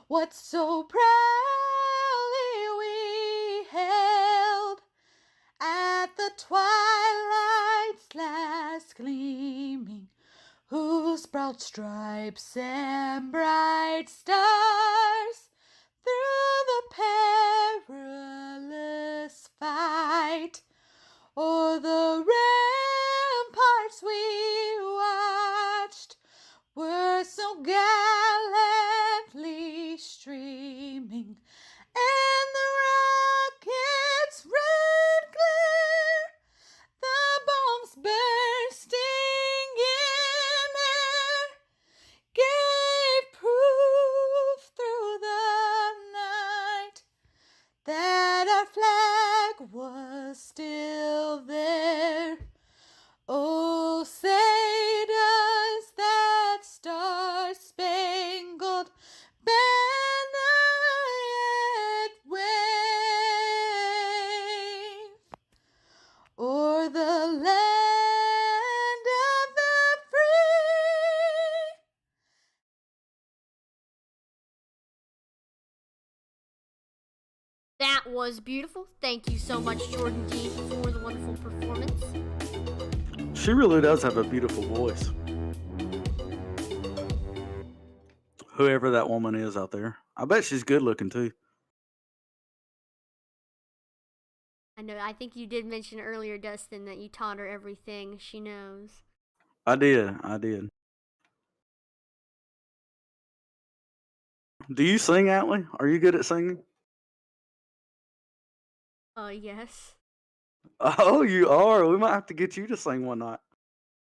what so proudly we hailed at the twilight's last gleaming, whose broad stripes and bright stars through the perilous fight o'er the ramparts we watched were so gallantly streaming, and the rocket's red glare, the bombs bursting in air, gave proof through the night that our flag was still there. Oh, say does that star-spangled banner yet wave o'er the land of the free? That was beautiful. Thank you so much, Jordan Dean, for the wonderful performance. She really does have a beautiful voice. Whoever that woman is out there. I bet she's good looking too. I know, I think you did mention earlier, Dustin, that you taught her everything she knows. I did. Do you sing, Atlee? Are you good at singing? Yes. Oh, you are. We might have to get you to sing one night.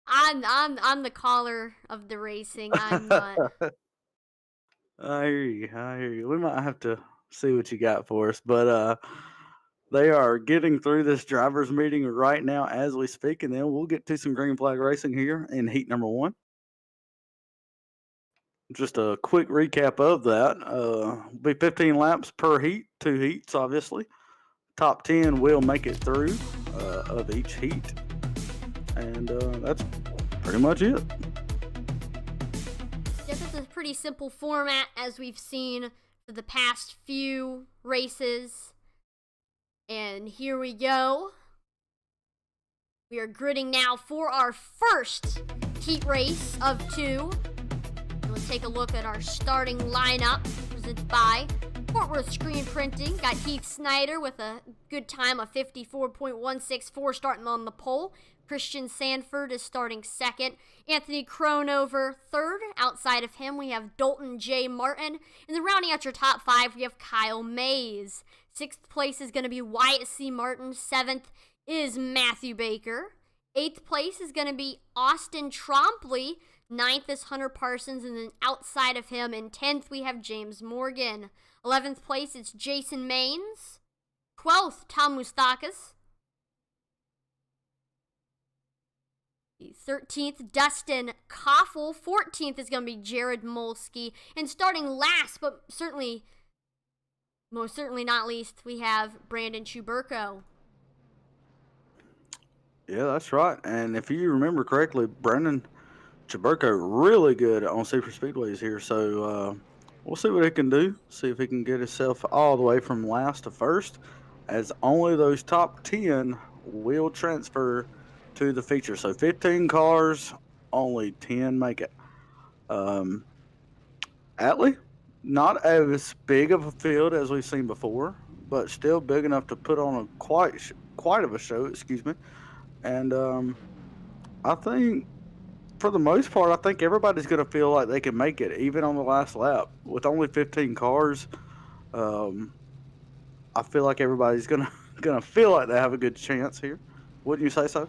I'm the caller of the racing. I'm not. I hear you. We might have to see what you got for us, but they are getting through this drivers meeting right now as we speak, and then we'll get to some green flag racing here in heat number 1. Just a quick recap of that. Be 15 laps per heat, 2 heats, obviously. Top 10 will make it through of each heat, and that's pretty much it. This is a pretty simple format as we've seen for the past few races. And here we go. We are gridding now for our first heat race of 2. And let's take a look at our starting lineup presented by Fort Worth Screen Printing. Got Heath Snyder with a good time of 54.164 starting on the pole. Christian Sanford is starting second. Anthony Cronover third. Outside of him, we have Dalton J. Martin. And then rounding out your top 5, we have Kyle Mays. 6th place is going to be Wyatt C. Martin. 7th is Matthew Baker. 8th place is going to be Austin Trompley. 9th is Hunter Parsons. And then outside of him, in 10th, we have James Morgan. 11th place, it's Jason Maines. 12th, Tom Mustakas. 13th, Dustin Koffel. 14th is going to be Jared Molsky. And starting last, but most certainly not least, we have Brandon Chuberko. Yeah, that's right. And if you remember correctly, Brandon Chuberko really good on Superspeedways here. So we'll see what he can do. See if he can get himself all the way from last to first, as only those top 10 will transfer to the feature. So 15 cars, only 10 make it. Atlee, not as big of a field as we've seen before, but still big enough to put on a quite of a show, And I think, for the most part, I think everybody's going to feel like they can make it, even on the last lap. With only 15 cars, I feel like everybody's going to feel like they have a good chance here. Wouldn't you say so?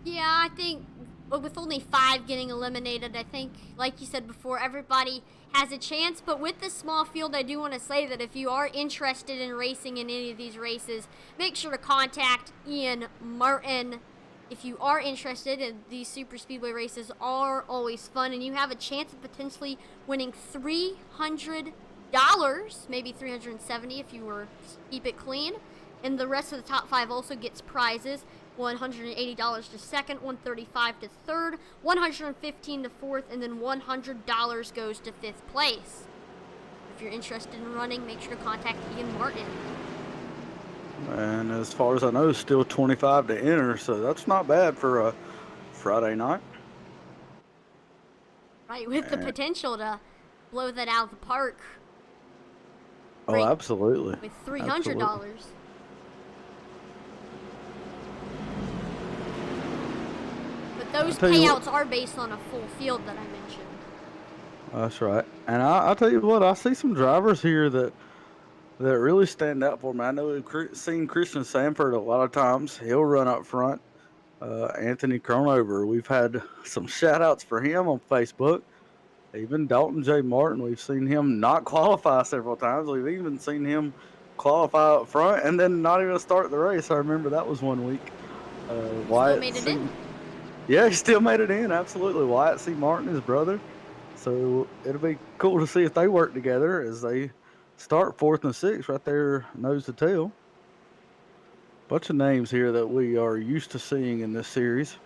Yeah, I think with only 5 getting eliminated, I think, like you said before, everybody has a chance. But with this small field, I do want to say that if you are interested in racing in any of these races, make sure to contact Ian Martin. If you are interested, in these Superspeedway races are always fun, and you have a chance of potentially winning $300, maybe $370 if you were keep it clean. And the rest of the top 5 also gets prizes. $180 to second, $135 to third, $115 to fourth, and then $100 goes to 5th place. If you're interested in running, make sure to contact Ian Martin. And as far as I know, it's still 25 to enter, so that's not bad for a Friday night. Right, with the potential to blow that out of the park. Oh, absolutely. With $300. But those payouts are based on a full field that I mentioned. That's right. And I'll tell you what, I see some drivers here that really stand out for me. I know we've seen Christian Sanford a lot of times. He'll run up front. Anthony Cronover, we've had some shout-outs for him on Facebook. Even Dalton J. Martin, we've seen him not qualify several times. We've even seen him qualify up front and then not even start the race. I remember that was one week. Wyatt still made it in. Yeah, he still made it in, absolutely. Wyatt C. Martin, his brother. So it'll be cool to see if they work together as they start 4th and 6th right there, nose to tail. Bunch of names here that we are used to seeing in this series.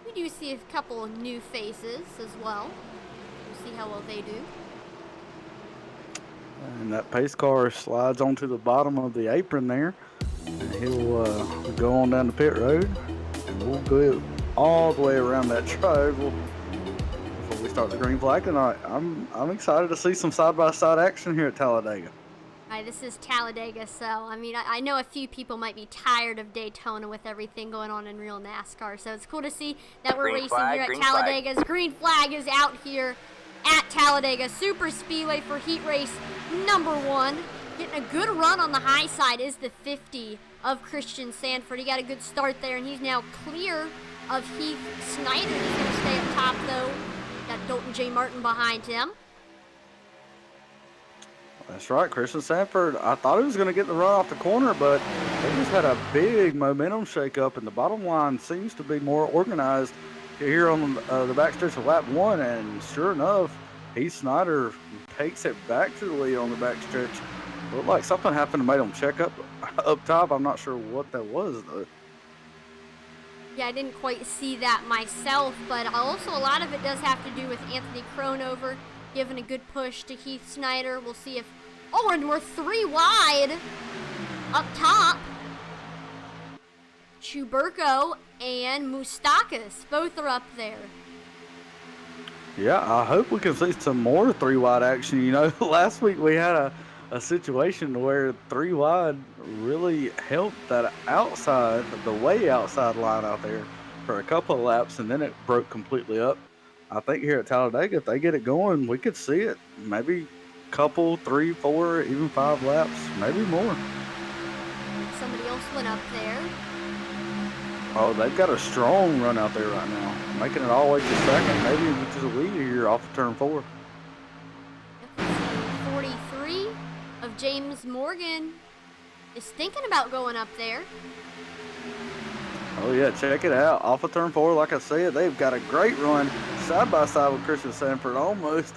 We do see a couple of new faces as well. We'll see how well they do. And that pace car slides onto the bottom of the apron there. And he'll go on down the pit road. And we'll go all the way around that triangle before we start the green flag tonight. I'm excited to see some side-by-side action here at Talladega. All right, this is Talladega, so I mean, I know a few people might be tired of Daytona with everything going on in real NASCAR, so it's cool to see that we're racing here at Talladega's green flag is out here at Talladega Superspeedway for heat race number 1. Getting a good run on the high side is the 50 of Christian Sanford. He got a good start there, and he's now clear of Heath Snyder. He's going to stay up top, though. Got Dalton J. Martin behind him. That's right, Christian Sanford. I thought he was going to get the run off the corner, but they just had a big momentum shake-up, and the bottom line seems to be more organized here on the backstretch of lap 1, and sure enough, Heath Snyder takes it back to the lead on the backstretch. Looked like something happened to make him check up top. I'm not sure what that was, though. Yeah, I didn't quite see that myself, but also a lot of it does have to do with Anthony Cronover giving a good push to Heath Snyder. We'll see if... Oh, and we're 3 wide up top. Chuburko and Moustakas, both are up there. Yeah, I hope we can see some more 3 wide action. You know, last week we had a situation where 3 wide really helped that outside, the way outside line out there for a couple of laps, and then it broke completely up. I think here at Talladega, if they get it going, we could see it. Maybe a couple, 3, 4, even 5 laps, maybe more. Somebody else went up there. Oh, they've got a strong run out there right now, making it all the way to second, maybe just a lead here off of turn 4. 43 of James Morgan is thinking about going up there. Oh yeah, check it out. Off of turn 4, like I said, they've got a great run side by side with Christian Sanford almost.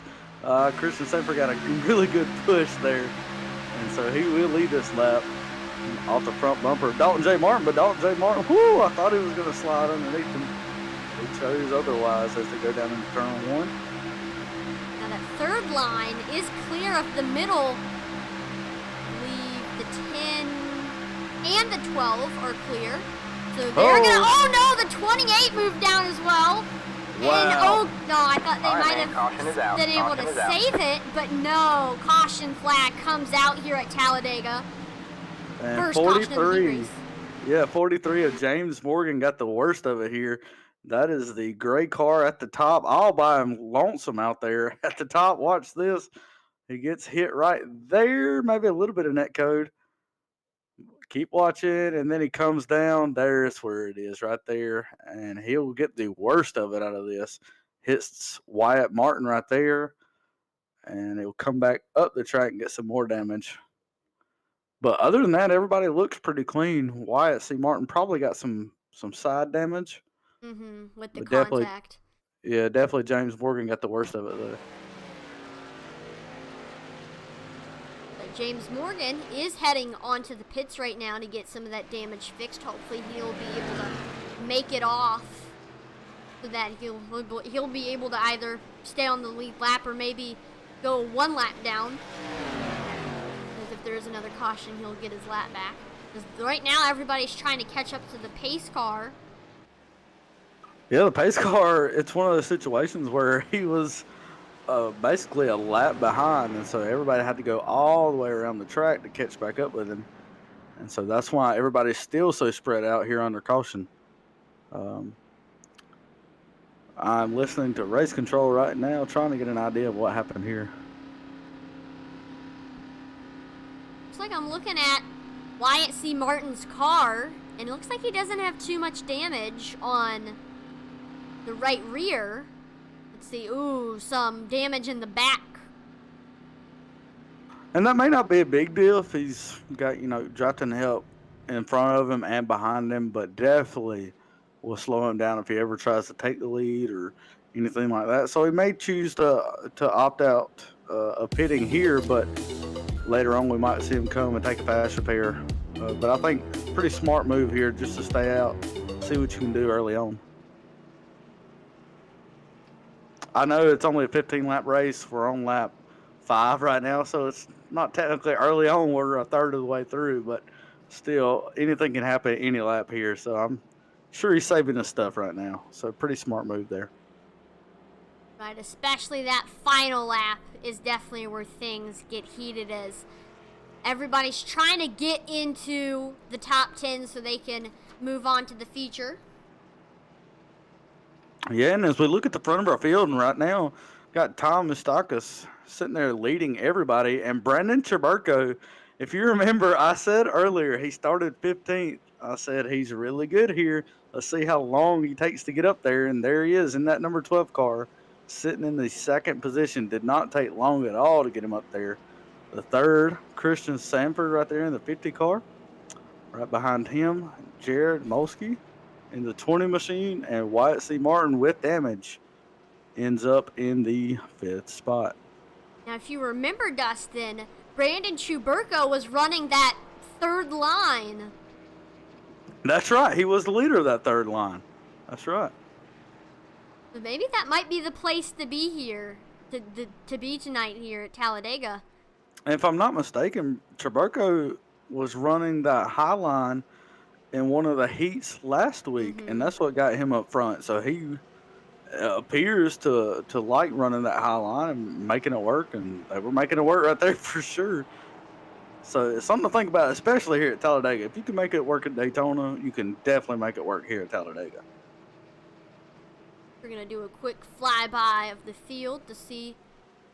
Christian Sanford got a really good push there. And so he will lead this lap off the front bumper of Dalton J. Martin. But Dalton J. Martin, whoo, I thought he was going to slide underneath him. He chose otherwise as they go down into turn 1. Now that third line is clear of the middle. I believe the 10 and the 12 are clear. So they're gonna. Oh no, the 28 moved down as well. Wow. And oh no, I thought they might have been able to save it, but no. Caution flag comes out here at Talladega. And First 43. caution of the heat race. Yeah, 43 of James Morgan got the worst of it here. That is the gray car at the top, all by him lonesome out there at the top. Watch this. He gets hit right there, maybe a little bit of net code. Keep watching, and then he comes down. There's where it is right there, and he'll get the worst of it out of this. Hits Wyatt Martin right there, and he'll come back up the track and get some more damage. But other than that, everybody looks pretty clean. Wyatt C. Martin probably got some side damage. With the But contact. Definitely James Morgan got the worst of it, though. James Morgan is heading onto the pits right now to get some of that damage fixed. Hopefully he'll be able to make it off so that he'll be able to either stay on the lead lap or maybe go 1 lap down. Because if there is another caution, he'll get his lap back. Because right now, everybody's trying to catch up to the pace car. Yeah, the pace car, it's one of those situations where he was basically a lap behind, and so everybody had to go all the way around the track to catch back up with him. And so that's why everybody's still so spread out here under caution. I'm listening to race control right now, trying to get an idea of what happened here. Looks like I'm looking at Wyatt C. Martin's car, and it looks like he doesn't have too much damage on the right rear. Let's see. Ooh, some damage in the back. And that may not be a big deal if he's got, Drafton help in front of him and behind him, but definitely will slow him down if he ever tries to take the lead or anything like that. So he may choose to opt out of pitting here, but later on we might see him come and take a fast repair. But I think pretty smart move here just to stay out, see what you can do early on. I know it's only a 15-lap race. We're on lap 5 right now, so it's not technically early on. We're a third of the way through, but still, anything can happen at any lap here. So I'm sure he's saving his stuff right now. So pretty smart move there. Right, especially that final lap is definitely where things get heated as everybody's trying to get into the top 10 so they can move on to the feature. Yeah, and as we look at the front of our field, and right now, got Tom Moustakis sitting there leading everybody, and Brandon Chaburko, if you remember, I said earlier he started 15th. I said he's really good here. Let's see how long he takes to get up there, and there he is in that number 12 car, sitting in the second position. Did not take long at all to get him up there. The third, Christian Sanford right there in the 50 car. Right behind him, Jared Molsky in the 20 machine, and Wyatt C. Martin with damage ends up in the 5th spot. Now, if you remember, Dustin, Brandon Chuburko was running that third line. That's right. He was the leader of that third line. That's right. So maybe that might be the place to be here, to be tonight here at Talladega. And if I'm not mistaken, Chuburko was running that high line in one of the heats last week, and that's what got him up front. So he appears to like running that high line and making it work, and they were making it work right there for sure. So it's something to think about, especially here at Talladega. If you can make it work at Daytona, you can definitely make it work here at Talladega. We're going to do a quick flyby of the field to see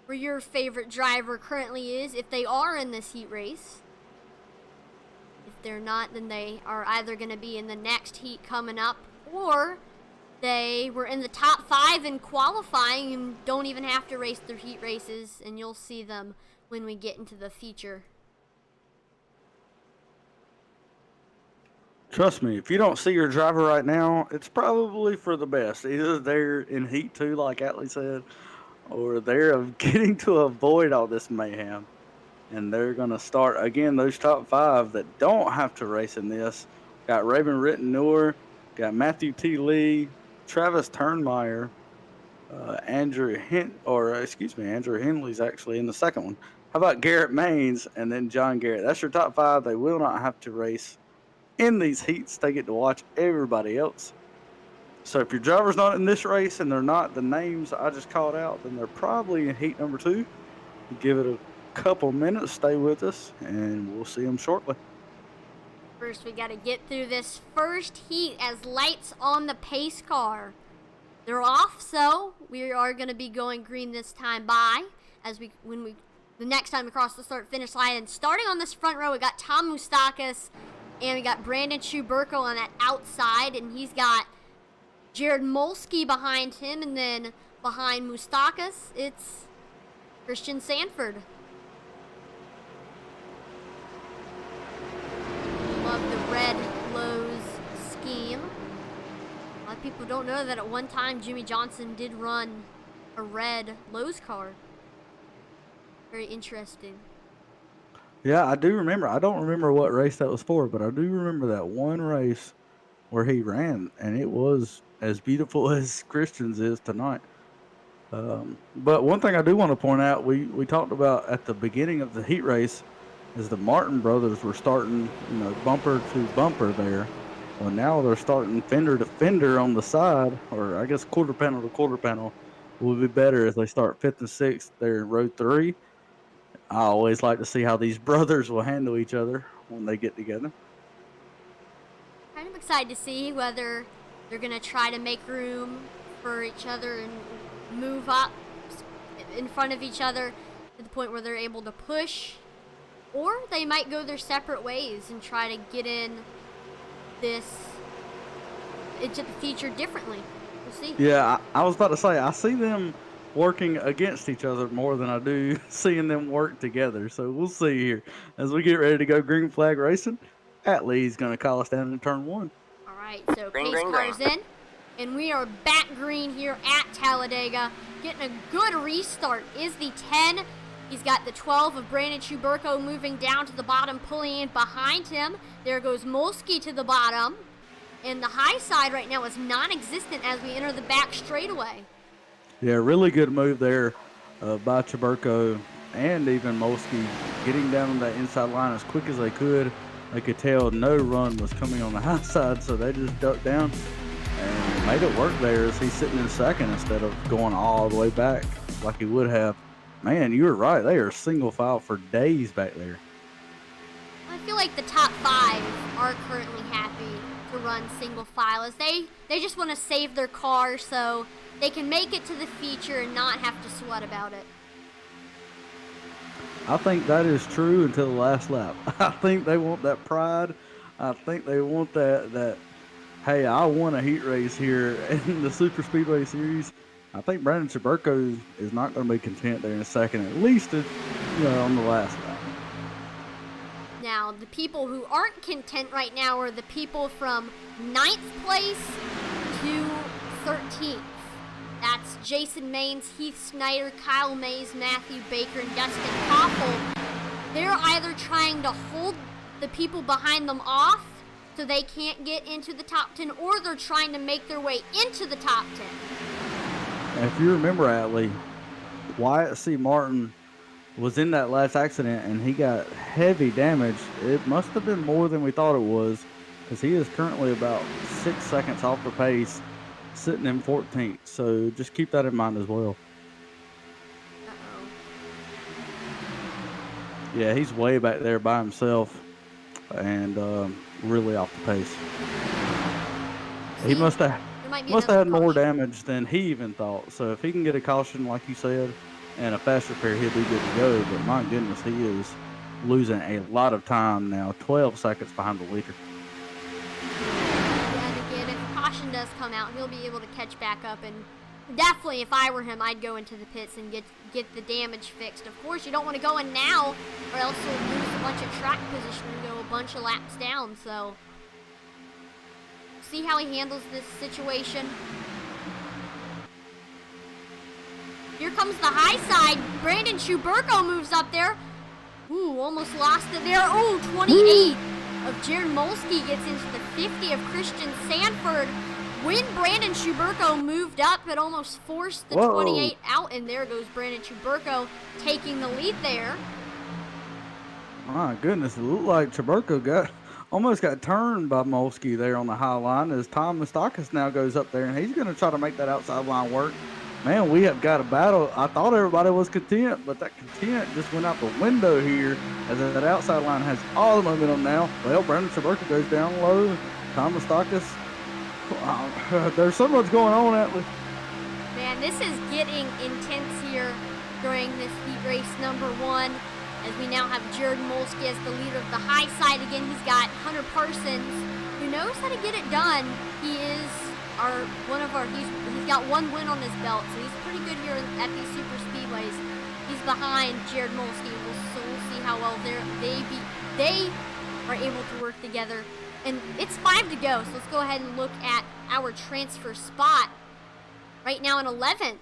where your favorite driver currently is, if they are in this heat race. If they're not, then they are either going to be in the next heat coming up, or they were in the top 5 in qualifying and don't even have to race their heat races, and you'll see them when we get into the feature. Trust me, if you don't see your driver right now, it's probably for the best. Either they're in Heat 2, like Atlee said, or they're getting to avoid all this mayhem. And they're going to start, again, those top 5 that don't have to race in this. Got Raven Rittenauer, got Matthew T. Lee, Travis Turnmeyer, Andrew Henley's actually in the second one. How about Garrett Maines and then John Garrett? That's your top 5. They will not have to race in these heats. They get to watch everybody else. So if your driver's not in this race and they're not the names I just called out, then they're probably in heat number 2. Give it a couple minutes, stay with us, and we'll see them shortly. First, we got to get through this first heat as lights on the pace car. They're off, so we are going to be going green this time by the next time we cross the start-finish line. And starting on this front row, we got Tom Moustakis, and we got Brandon Chuburko on that outside, and he's got Jared Molsky behind him, and then behind Moustakis, it's Christian Sanford. Love the red Lowe's scheme. A lot of people don't know that at one time Jimmy Johnson did run a red Lowe's car. Very interesting. Yeah, I do remember. I don't remember what race that was for, but I do remember that one race where he ran, and it was as beautiful as Christian's is tonight. But one thing I do want to point out, we talked about at the beginning of the heat race, is the Martin brothers were starting, bumper to bumper there. Well, now they're starting fender to fender on the side, or I guess quarter panel to quarter panel. Would be better if they start fifth and sixth there in row three. I always like to see how these brothers will handle each other when they get together. Kind of excited to see whether they're going to try to make room for each other and move up in front of each other to the point where they're able to push, or they might go their separate ways and try to get into the feature differently. We'll see. Yeah, I was about to say, I see them working against each other more than I do seeing them work together. So we'll see here as we get ready to go green flag racing. Atlee's going to call us down in turn one. All right, so pace car's in, and we are back green here at Talladega. Getting a good restart is the 10. He's got the 12 of Brandon Chuberko moving down to the bottom, pulling in behind him. There goes Molsky to the bottom. And the high side right now is non-existent as we enter the back straightaway. Yeah, really good move there by Chuberko and even Molsky, getting down on that inside line as quick as they could. They could tell no run was coming on the high side, so they just ducked down and made it work there as he's sitting in second instead of going all the way back like he would have. Man, you were right. They are single file for days back there. I feel like the top 5 are currently happy to run single file as they just want to save their car so they can make it to the feature and not have to sweat about it. I think that is true until the last lap. I think they want that pride. I think they want that hey, I won a heat race here in the Superspeedway Series. I think Brandon Chuberko is not going to be content there in a second, at least on the last lap. Now, the people who aren't content right now are the people from 9th place to 13th. That's Jason Maines, Heath Snyder, Kyle Mays, Matthew Baker, and Dustin Koppel. They're either trying to hold the people behind them off so they can't get into the top 10, or they're trying to make their way into the top 10. If you remember, Atlee, Wyatt C. Martin was in that last accident and he got heavy damage. It must have been more than we thought it was, because he is currently about 6 seconds off the pace, sitting in 14th. So just keep that in mind as well. Uh-oh. Yeah, he's way back there by himself and really off the pace. He must have had more damage than he even thought. So if he can get a caution, like you said, and a fast repair, he'll be good to go. But my goodness, he is losing a lot of time now, 12 seconds behind the leader. Yeah, and again, if caution does come out, he'll be able to catch back up. And definitely, if I were him, I'd go into the pits and get the damage fixed. Of course, you don't want to go in now, or else you'll lose a bunch of track position and go a bunch of laps down. So see how he handles this situation. Here comes the high side. Brandon Chuberko moves up there. Ooh, almost lost it there. Oh, 28 of Jared Molsky gets into the 50 of Christian Sanford. When Brandon Chuberko moved up, it almost forced the 28 out, and there goes Brandon Chuberko taking the lead there. My goodness, it looked like Chuberko almost got turned by Molsky there on the high line as Tom Mustakis now goes up there, and he's going to try to make that outside line work. Man, we have got a battle. I thought everybody was content, but that content just went out the window here as that outside line has all the momentum now. Well, Brandon Chuberko goes down low. Tom Mustakis. There's so much going on, Atlee. Man, this is getting intense here during this heat race number 1. As we now have Jared Molsky as the leader of the high side. Again, he's got Hunter Parsons, who knows how to get it done. He is he's got 1 win on his belt, so he's pretty good here at these super speedways. He's behind Jared Molsky. We'll see how well they are able to work together. And it's 5 to go, so let's go ahead and look at our transfer spot. Right now in 11th.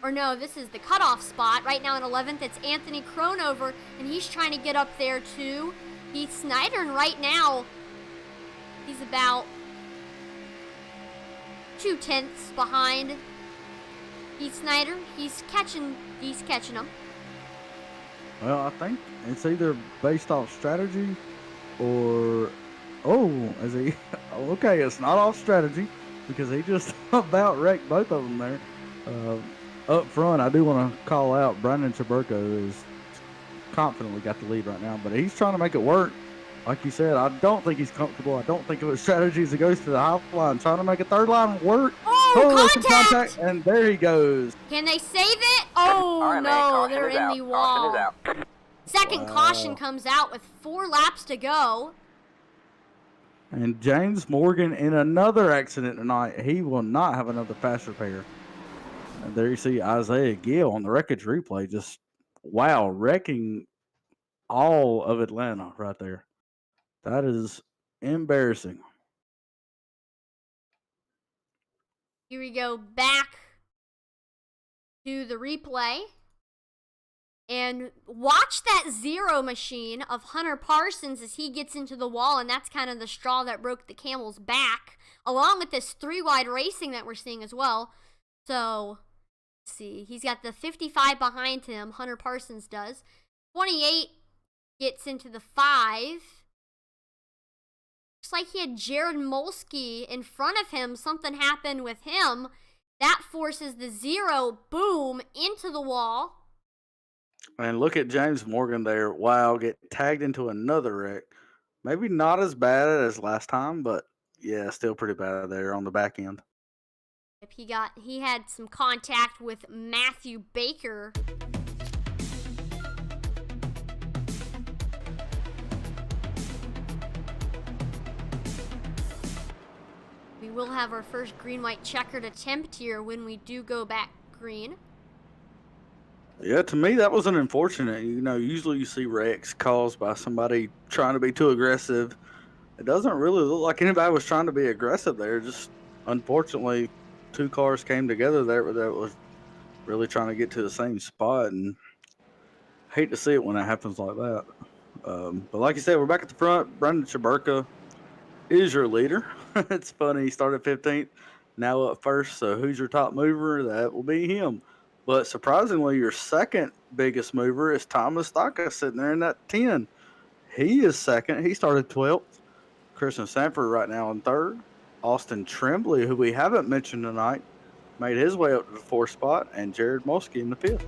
Or no, this is the cutoff spot. Right now in 11th, it's Anthony Cronover, and he's trying to get up there to Heath Snyder. And right now, he's about 2/10 behind Heath Snyder, he's catching them. Well, I think it's either based off strategy or is he? Okay, it's not off strategy because he just about wrecked both of them there. Up front, I do want to call out Brandon Chaburko is confidently got the lead right now, but he's trying to make it work. Like you said, I don't think he's comfortable. I don't think of his strategies. He goes to the high line, trying to make a third line work. Oh, There's some contact, and there he goes. Can they save it? Oh, All right, no, man, they're in the wall. Caution is out. Second caution comes out with 4 laps to go. And James Morgan in another accident tonight. He will not have another fast repair. And there you see Isaiah Gill on the wreckage replay. Just, wow, wrecking all of Atlanta right there. That is embarrassing. Here we go back to the replay. And watch that zero machine of Hunter Parsons as he gets into the wall, and that's kind of the straw that broke the camel's back, along with this 3-wide racing that we're seeing as well. So, let's see. He's got the 55 behind him, Hunter Parsons does. 28 gets into the 5. Looks like he had Jared Molsky in front of him. Something happened with him. That forces the 0, boom, into the wall. And look at James Morgan there. Wow, get tagged into another wreck. Maybe not as bad as last time, but yeah, still pretty bad there on the back end. He had some contact with Matthew Baker. We will have our first green-white checkered attempt here when we do go back green. Yeah, to me, that was an unfortunate. Usually you see wrecks caused by somebody trying to be too aggressive. It doesn't really look like anybody was trying to be aggressive there. Just, unfortunately, 2 cars came together there that was really trying to get to the same spot. And I hate to see it when it happens like that. But like you said, we're back at the front. Brandon Chaburka is your leader. It's funny. He started 15th, now up first. So who's your top mover? That will be him. But surprisingly, your second biggest mover is Thomas Staka sitting there in that 10. He is second. He started 12th. Christian Sanford right now in third. Austin Tremblay, who we haven't mentioned tonight, made his way up to the 4th spot. And Jared Molsky in the 5th.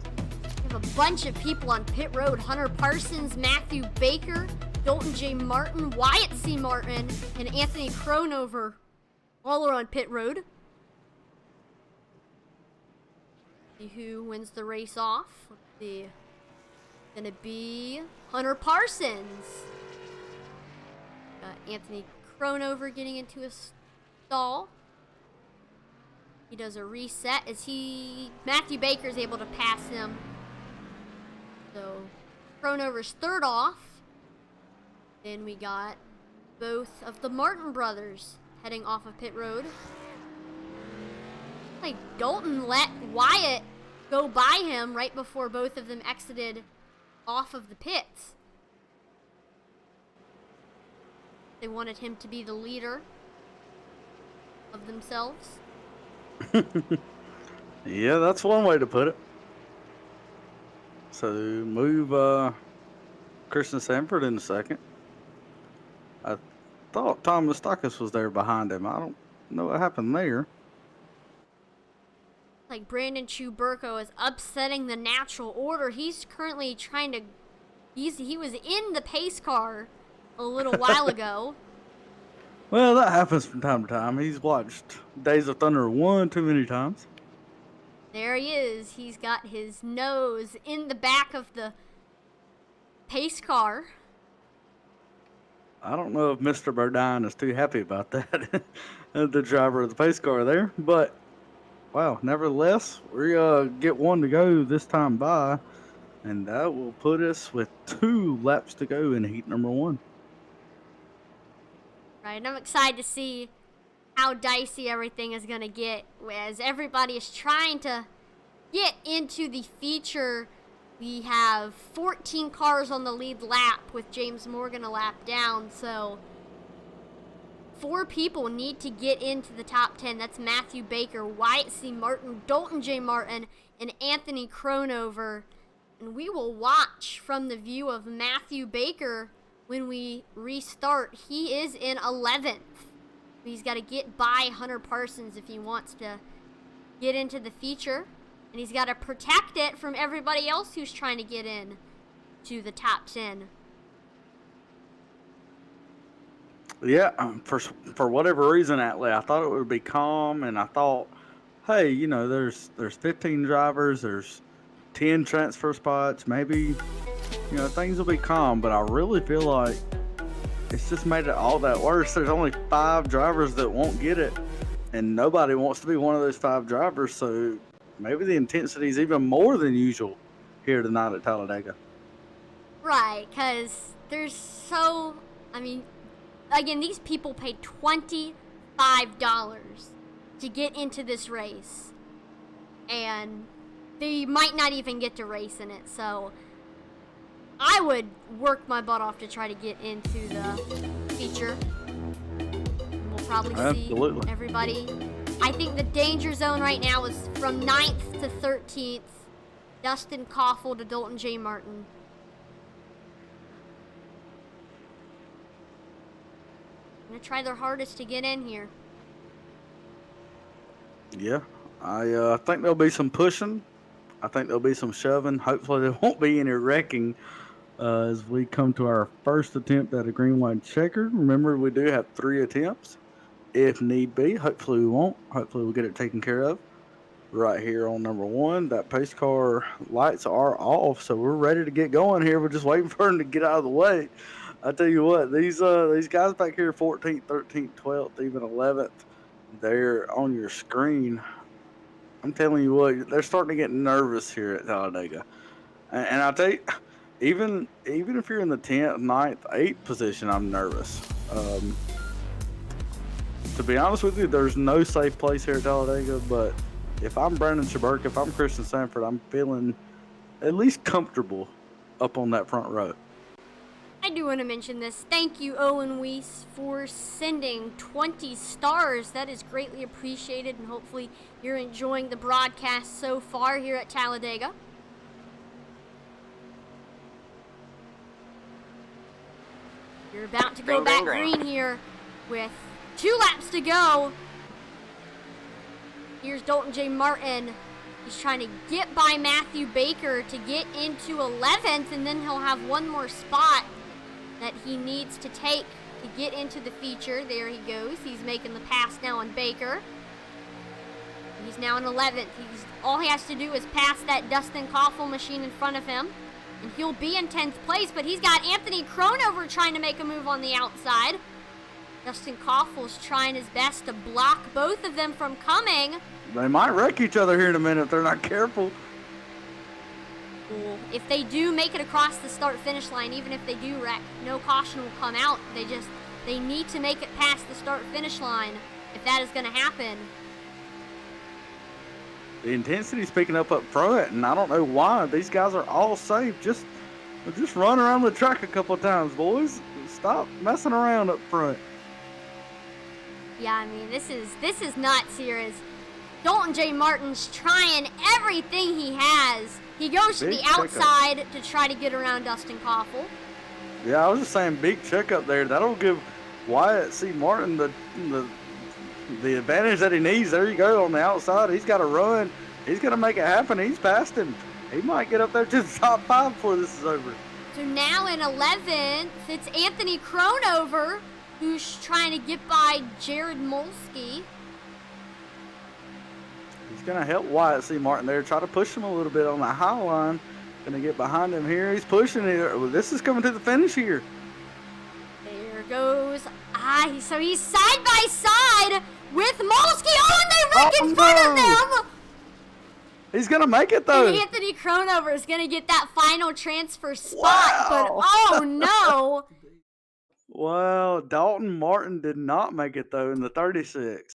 We have a bunch of people on pit road. Hunter Parsons, Matthew Baker, Dalton J. Martin, Wyatt C. Martin, and Anthony Cronover all are on pit road. See who wins the race off. Let's see. Gonna be Hunter Parsons. Got Anthony Cronover getting into a stall. He does a reset as Matthew Baker is able to pass him. So Cronover's 3rd off. Then we got both of the Martin brothers heading off of pit road. Like Dalton let Wyatt go by him right before both of them exited off of the pits. They wanted him to be the leader of themselves. Yeah, that's one way to put it. So move Christian Sanford in the second. I thought Thomas Stackus was there behind him. I don't know what happened there. Like Brandon Chuburko is upsetting the natural order. He's currently trying to... He was in the pace car a little while ago. Well, that happens from time to time. He's watched Days of Thunder 1 too many times. There he is. He's got his nose in the back of the pace car. I don't know if Mr. Burdine is too happy about that, the driver of the pace car there. But, wow, nevertheless, we get one to go this time by, and that will put us with 2 laps to go in heat number 1. Right, I'm excited to see how dicey everything is going to get as everybody is trying to get into the feature. We have 14 cars on the lead lap with James Morgan a lap down, so 4 people need to get into the top 10. That's Matthew Baker, Wyatt C. Martin, Dalton J. Martin, and Anthony Cronover. And we will watch from the view of Matthew Baker when we restart. He is in 11th. He's got to get by Hunter Parsons if he wants to get into the feature. And he's got to protect it from everybody else who's trying to get in to the top 10. Yeah, for whatever reason, Atlee, I thought it would be calm, and I thought, hey, you know, there's 15 drivers, there's 10 transfer spots, maybe, you know, things will be calm. But I really feel like it's just made it all that worse. There's only 5 drivers that won't get it, and nobody wants to be one of those 5 drivers. So maybe the intensity is even more than usual here tonight at Talladega. Right, because there's so, I mean, again, these people paid $25 to get into this race, and they might not even get to race in it. So I would work my butt off to try to get into the feature. We'll probably Absolutely. see everybody. I think the danger zone right now is from 9th to 13th. Dustin Koffel to Dalton J. Martin. Gonna try their hardest to get in here. Yeah, I think there'll be some pushing. I think there'll be some shoving. Hopefully there won't be any wrecking as we come to our first attempt at a green, white, checkered. Remember, we do have 3 attempts if need be. Hopefully we won't. Hopefully we'll get it taken care of. Right here on number 1, that pace car lights are off, so we're ready to get going here. We're just waiting for them to get out of the way. I tell you what, these guys back here, 14th, 13th, 12th, even 11th, they're on your screen. I'm telling you what, they're starting to get nervous here at Talladega. And I'll tell you, even if you're in the 10th, 9th, 8th position, I'm nervous. To be honest with you, there's no safe place here at Talladega, but if I'm Brandon Schaberk, if I'm Christian Sanford, I'm feeling at least comfortable up on that front row. I do want to mention this. Thank you, Owen Weiss, for sending 20 stars. That is greatly appreciated, and hopefully you're enjoying the broadcast so far here at Talladega. You're about to go back green here with 2 laps to go. Here's Dalton J. Martin. He's trying to get by Matthew Baker to get into 11th, and then he'll have one more spot that he needs to take to get into the feature. There he goes. He's making the pass now on Baker. He's now in 11th. All he has to do is pass that Dustin Koffel machine in front of him, and he'll be in 10th place, but he's got Anthony Cronover trying to make a move on the outside. Dustin Koffel's trying his best to block both of them from coming. They might wreck each other here in a minute if they're not careful. If they do make it across the start-finish line, even if they do wreck, no caution will come out. They need to make it past the start-finish line if that is going to happen. The intensity's picking up front, and I don't know why. These guys are all safe. Just run around the track a couple of times, boys. Stop messing around up front. Yeah, I mean, this is nuts here. As Dalton J. Martin's trying everything he has. He goes to the outside to try to get around Dustin Koffel. Yeah, I was just saying, big check up there. That'll give Wyatt C. Martin the advantage that he needs. There you go on the outside. He's got to run. He's going to make it happen. He's passed him. He might get up there to the top 5 before this is over. So now in 11th, it's Anthony Cronover, who's trying to get by Jared Molsky. He's going to help Wyatt C. Martin there. Try to push him a little bit on the high line. Going to get behind him here. He's pushing it. This is coming to the finish here. There goes. So he's side by side with Molsky. Oh, and they wreck in front of them. He's going to make it, though. And Anthony Cronover is going to get that final transfer spot. But, oh, no. Well, Dalton Martin did not make it, though, in the 36.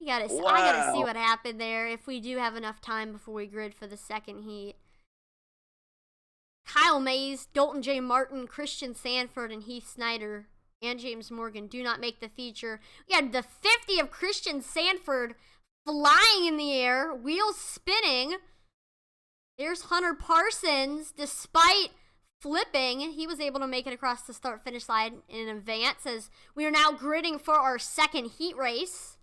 I gotta see what happened there if we do have enough time before we grid for the second heat. Kyle Mays, Dalton J. Martin, Christian Sanford, and Heath Snyder and James Morgan do not make the feature. We had the 50 of Christian Sanford flying in the air, wheels spinning. There's Hunter Parsons. Despite flipping, he was able to make it across the start-finish line in advance as we are now gridding for our second heat race.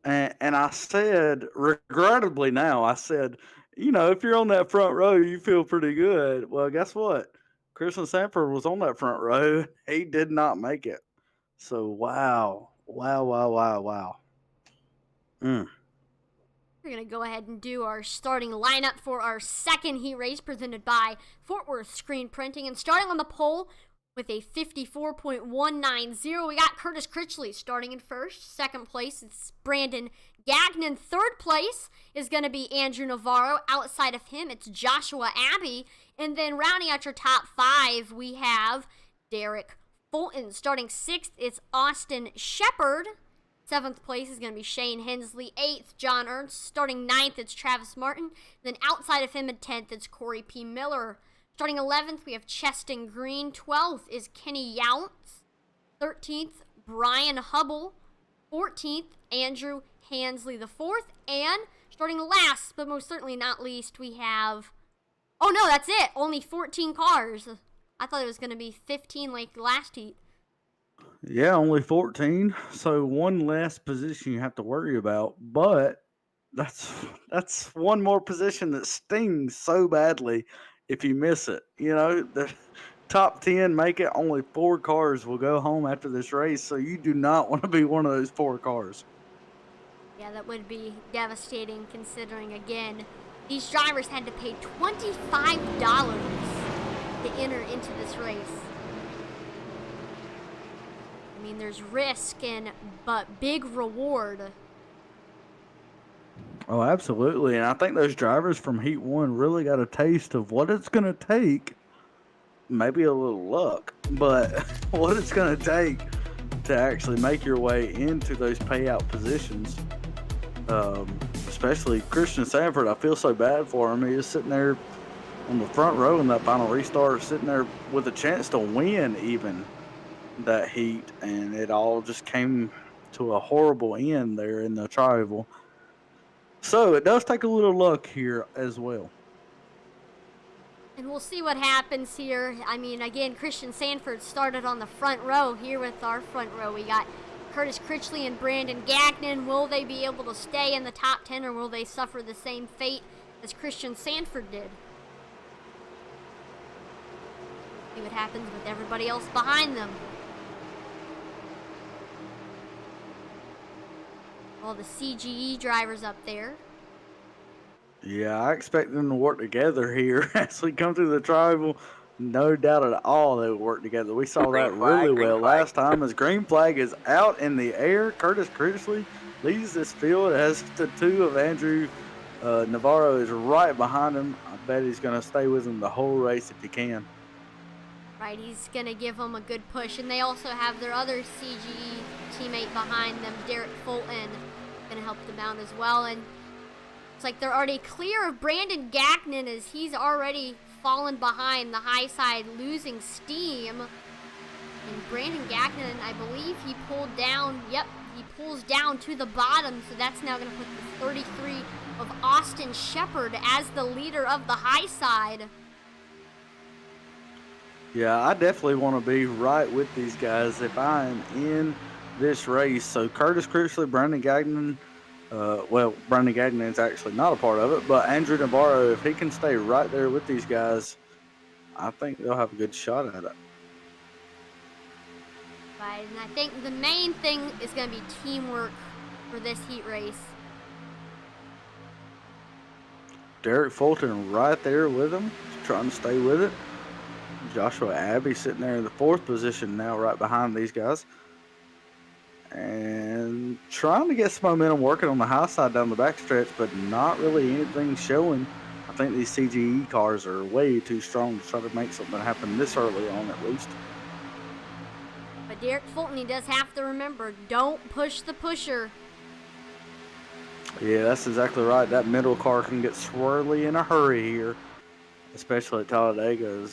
And I said, regrettably now, I said, if you're on that front row, you feel pretty good. Well, guess what? Christian Sanford was on that front row. He did not make it. So, wow. Wow, wow, wow, wow. We're going to go ahead and do our starting lineup for our second heat race presented by Fort Worth Screen Printing. And starting on the pole with a 54.190, we got Curtis Critchley starting in first. Second place, it's Brandon Gagnon. Third place is going to be Andrew Navarro. Outside of him, it's Joshua Abbey. And then rounding out your top five, we have Derek Fulton. Starting sixth, it's Austin Shepard. Seventh place is going to be Shane Hensley. Eighth, John Ernst. Starting ninth, it's Travis Martin. Then outside of him in 10th, it's Corey P. Miller. Starting 11th, we have Cheston Green. 12th is Kenny Younts. 13th, Brian Hubble. 14th, Andrew Hansley the fourth. And starting last, but most certainly not least, we have... Oh, no, that's it. Only 14 cars. I thought it was going to be 15 like last heat. Yeah, only 14. So one less position you have to worry about. But that's one more position that stings so badly if you miss it. The top 10 make it. Only 4 cars will go home after this race. So you do not want to be one of those 4 cars. Yeah, that would be devastating considering, again, these drivers had to pay $25 to enter into this race. I mean, there's risk but big reward. Oh, absolutely. And I think those drivers from Heat 1 really got a taste of what it's going to take. Maybe a little luck, but what it's going to take to actually make your way into those payout positions. Especially Christian Sanford, I feel so bad for him. He was sitting there on the front row in that final restart, sitting there with a chance to win even that heat, and it all just came to a horrible end there in the tri-oval. So it does take a little luck here as well. And we'll see what happens here. I mean, again, Christian Sanford started on the front row. Here with our front row, we got Curtis Critchley and Brandon Gagnon. Will they be able to stay in the top 10, or will they suffer the same fate as Christian Sanford did? See what happens with everybody else behind them. All the CGE drivers up there. Yeah, I expect them to work together here as we come through the tri-oval. No doubt at all they would work together. We saw that really well last time as green flag is out in the air. Curtis Critchley leads this field as the 2 of Andrew Navarro is right behind him. I bet he's going to stay with him the whole race if he can. Right, he's going to give them a good push. And they also have their other CGE teammate behind them, Derek Fulton, going to help them out as well. And it's like they're already clear of Brandon Gagnon as he's already fallen behind the high side, losing steam. And Brandon Gagnon, I believe he pulled down. Yep, he pulls down to the bottom. So that's now going to put the 33 of Austin Shepard as the leader of the high side. Yeah, I definitely want to be right with these guys if I am in this race. So Curtis Critchley, Brandon Gagnon, Brandon Gagnon is actually not a part of it, but Andrew Navarro, if he can stay right there with these guys, I think they'll have a good shot at it. Right, and I think the main thing is going to be teamwork for this heat race. Derek Fulton right there with him, trying to stay with it. Joshua Abbey sitting there in the 4th position now, right behind these guys. And trying to get some momentum working on the high side down the backstretch, but not really anything showing. I think these CGE cars are way too strong to try to make something happen this early on at least. But Derek Fulton, he does have to remember, don't push the pusher. Yeah, that's exactly right. That middle car can get swirly in a hurry here, especially at Talladega.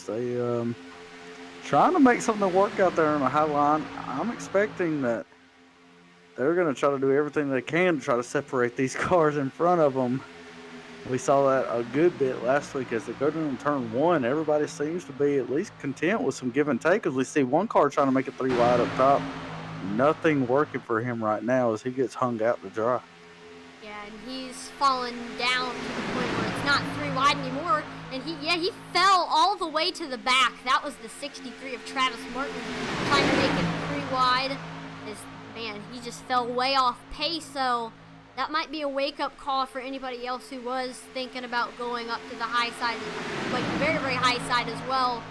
trying to make something work out there on the high line. I'm expecting that they're going to try to do everything they can to try to separate these cars in front of them. We saw that a good bit last week as they go down turn one. Everybody seems to be at least content with some give and take as we see one car trying to make it 3 wide up top. Nothing working for him right now as he gets hung out to dry. Yeah, and he's fallen down to the point where it's not 3 wide anymore. And he fell all the way to the back. That was the 63 of Travis Martin trying to make it 3 wide. Man, he just fell way off pace, so that might be a wake-up call for anybody else who was thinking about going up to the high side, like very, very high side as well.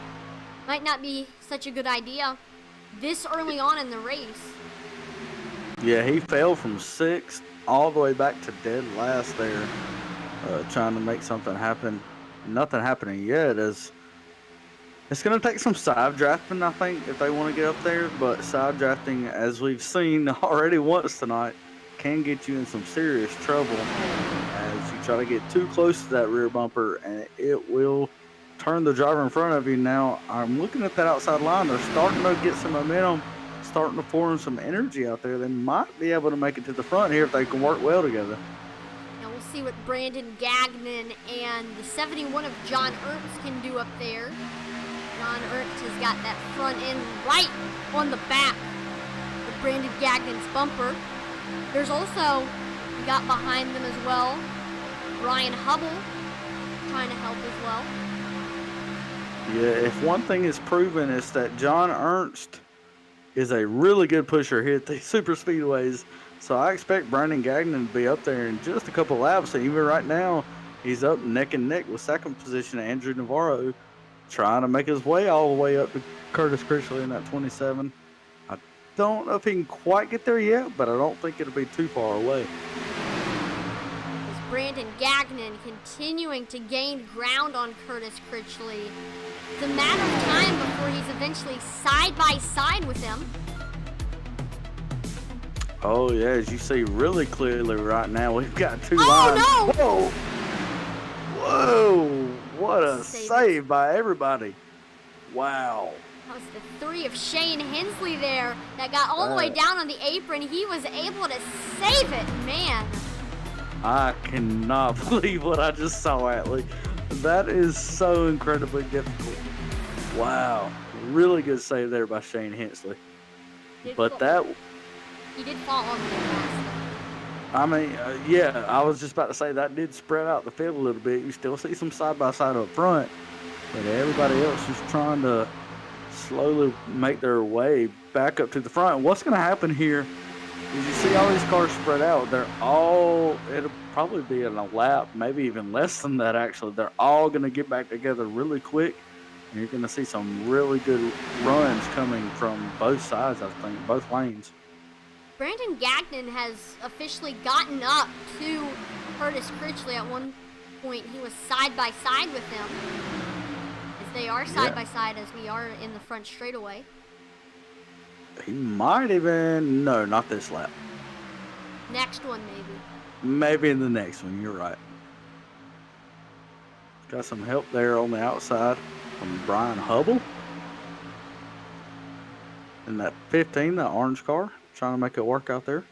Might not be such a good idea this early on in the race. Yeah, he fell from 6th all the way back to dead last there, trying to make something happen. Nothing happening yet as it's going to take some side drafting, I think, if they want to get up there. But side drafting, as we've seen already once tonight, can get you in some serious trouble as you try to get too close to that rear bumper, and it will turn the driver in front of you. Now, I'm looking at that outside line. They're starting to get some momentum, starting to form some energy out there. They might be able to make it to the front here if they can work well together. Now we'll see what Brandon Gagnon and the 71 of John Ernst can do up there. John Ernst has got that front end right on the back of Brandon Gagnon's bumper. There's also, we got behind them as well, Ryan Hubble trying to help as well. Yeah, if one thing is proven is that John Ernst is a really good pusher here at the super speedways. So I expect Brandon Gagnon to be up there in just a couple laps. And even right now, he's up neck and neck with second position Andrew Navarro, trying to make his way all the way up to Curtis Critchley in that 27. I don't know if he can quite get there yet, but I don't think it'll be too far away. Brandon Gagnon continuing to gain ground on Curtis Critchley. It's a matter of time before he's eventually side by side with him. Oh yeah, as you see really clearly right now, we've got two lines. No! Whoa! Whoa! What a save by everybody. Wow. That was the 3 of Shane Hensley there that got all the way down on the apron. He was able to save it, man. I cannot believe what I just saw, Atlee. That is so incredibly difficult. Wow. Really good save there by Shane Hensley. But that... He did fall on the last. I mean, yeah, I was just about to say that did spread out the field a little bit. You still see some side-by-side up front, but everybody else is trying to slowly make their way back up to the front. What's going to happen here is you see all these cars spread out. It'll probably be in a lap, maybe even less than that, actually. They're all going to get back together really quick, and you're going to see some really good runs coming from both sides, I think, both lanes. Brandon Gagnon has officially gotten up to Curtis Critchley. At one point, he was side by side with him. As they are side by side as we are in the front straightaway. He might even... No, not this lap. Next one, maybe. Maybe in the next one, you're right. Got some help there on the outside from Brian Hubble. In that 15, that orange car. Trying to make it work out there.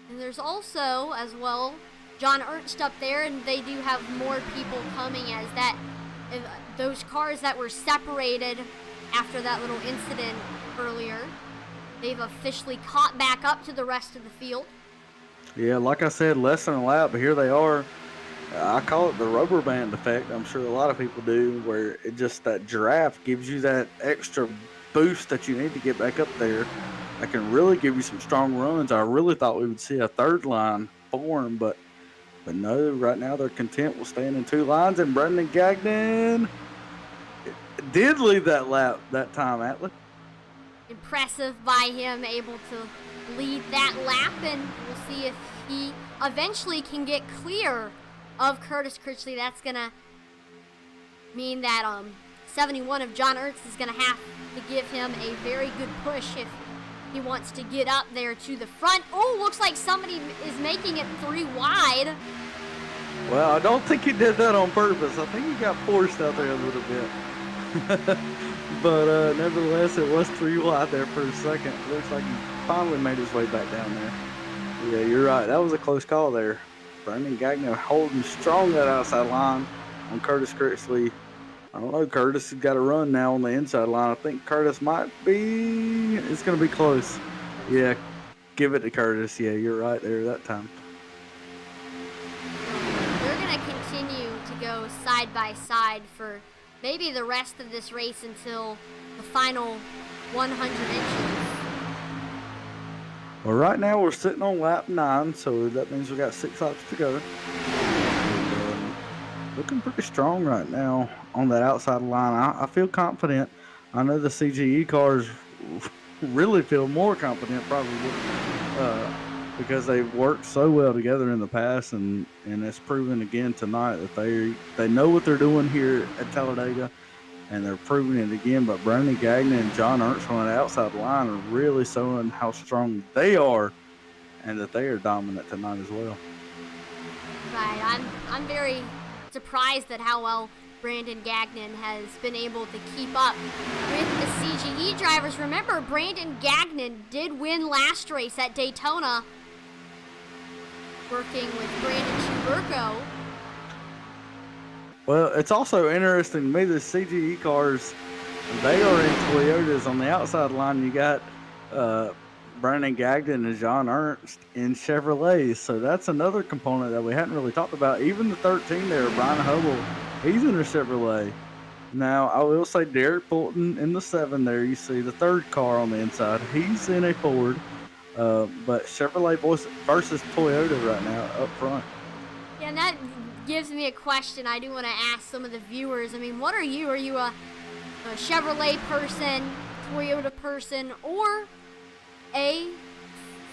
And there's also, as well, John Ernst up there, and they do have more people coming as that those cars that were separated after that little incident earlier, they've officially caught back up to the rest of the field. Yeah, like I said, less than a lap, but here they are. I call it the rubber band effect. I'm sure a lot of people do, where it just that draft gives you that extra boost that you need to get back up there. That can really give you some strong runs. I really thought we would see a third line form, but no, right now they're content with staying in 2 lines, and Brandon Gagnon did lead that lap that time, Atlee. Impressive by him, able to lead that lap, and we'll see if he eventually can get clear of Curtis Critchley. That's going to mean that 71 of John Ernst is going to have to give him a very good push if he wants to get up there to the front. Oh, looks like somebody is making it 3 wide. Well, I don't think he did that on purpose. I think he got forced out there a little bit. But nevertheless, it was 3 wide there for a second. Looks like he finally made his way back down there. Yeah, you're right. That was a close call there. Brandon Gagnon holding strong that outside line on Curtis Critchley. I don't know. Curtis has got to run now on the inside line. I think Curtis might be. It's going to be close. Yeah, give it to Curtis. Yeah, you're right there that time. They're going to continue to go side by side for maybe the rest of this race until the final 100 inches. Well, right now we're sitting on lap 9, so that means we got 6 laps to go. Looking pretty strong right now on that outside line. I feel confident. I know the CGE cars really feel more confident probably because they've worked so well together in the past, and it's proven again tonight that they know what they're doing here at Talladega, and they're proving it again. But Brandon Gagnon and John Ernst on the outside line are really showing how strong they are and that they are dominant tonight as well. Right. I'm very surprised at how well Brandon Gagnon has been able to keep up with the CGE drivers. Remember, Brandon Gagnon did win last race at Daytona, working with Brandon Schuberko. Well, it's also interesting to me, the CGE cars, they are in Toyotas. On the outside line, you got Brandon Gagnon and John Ernst in Chevrolets. So that's another component that we hadn't really talked about. Even the 13 there, Brian Hubble, he's in a Chevrolet. Now, I will say Derek Fulton in the 7 there. You see the third car on the inside. He's in a Ford. But Chevrolet versus Toyota right now up front. Yeah, and that gives me a question I do want to ask some of the viewers. I mean, what are you? Are you a Chevrolet person, Toyota person, or a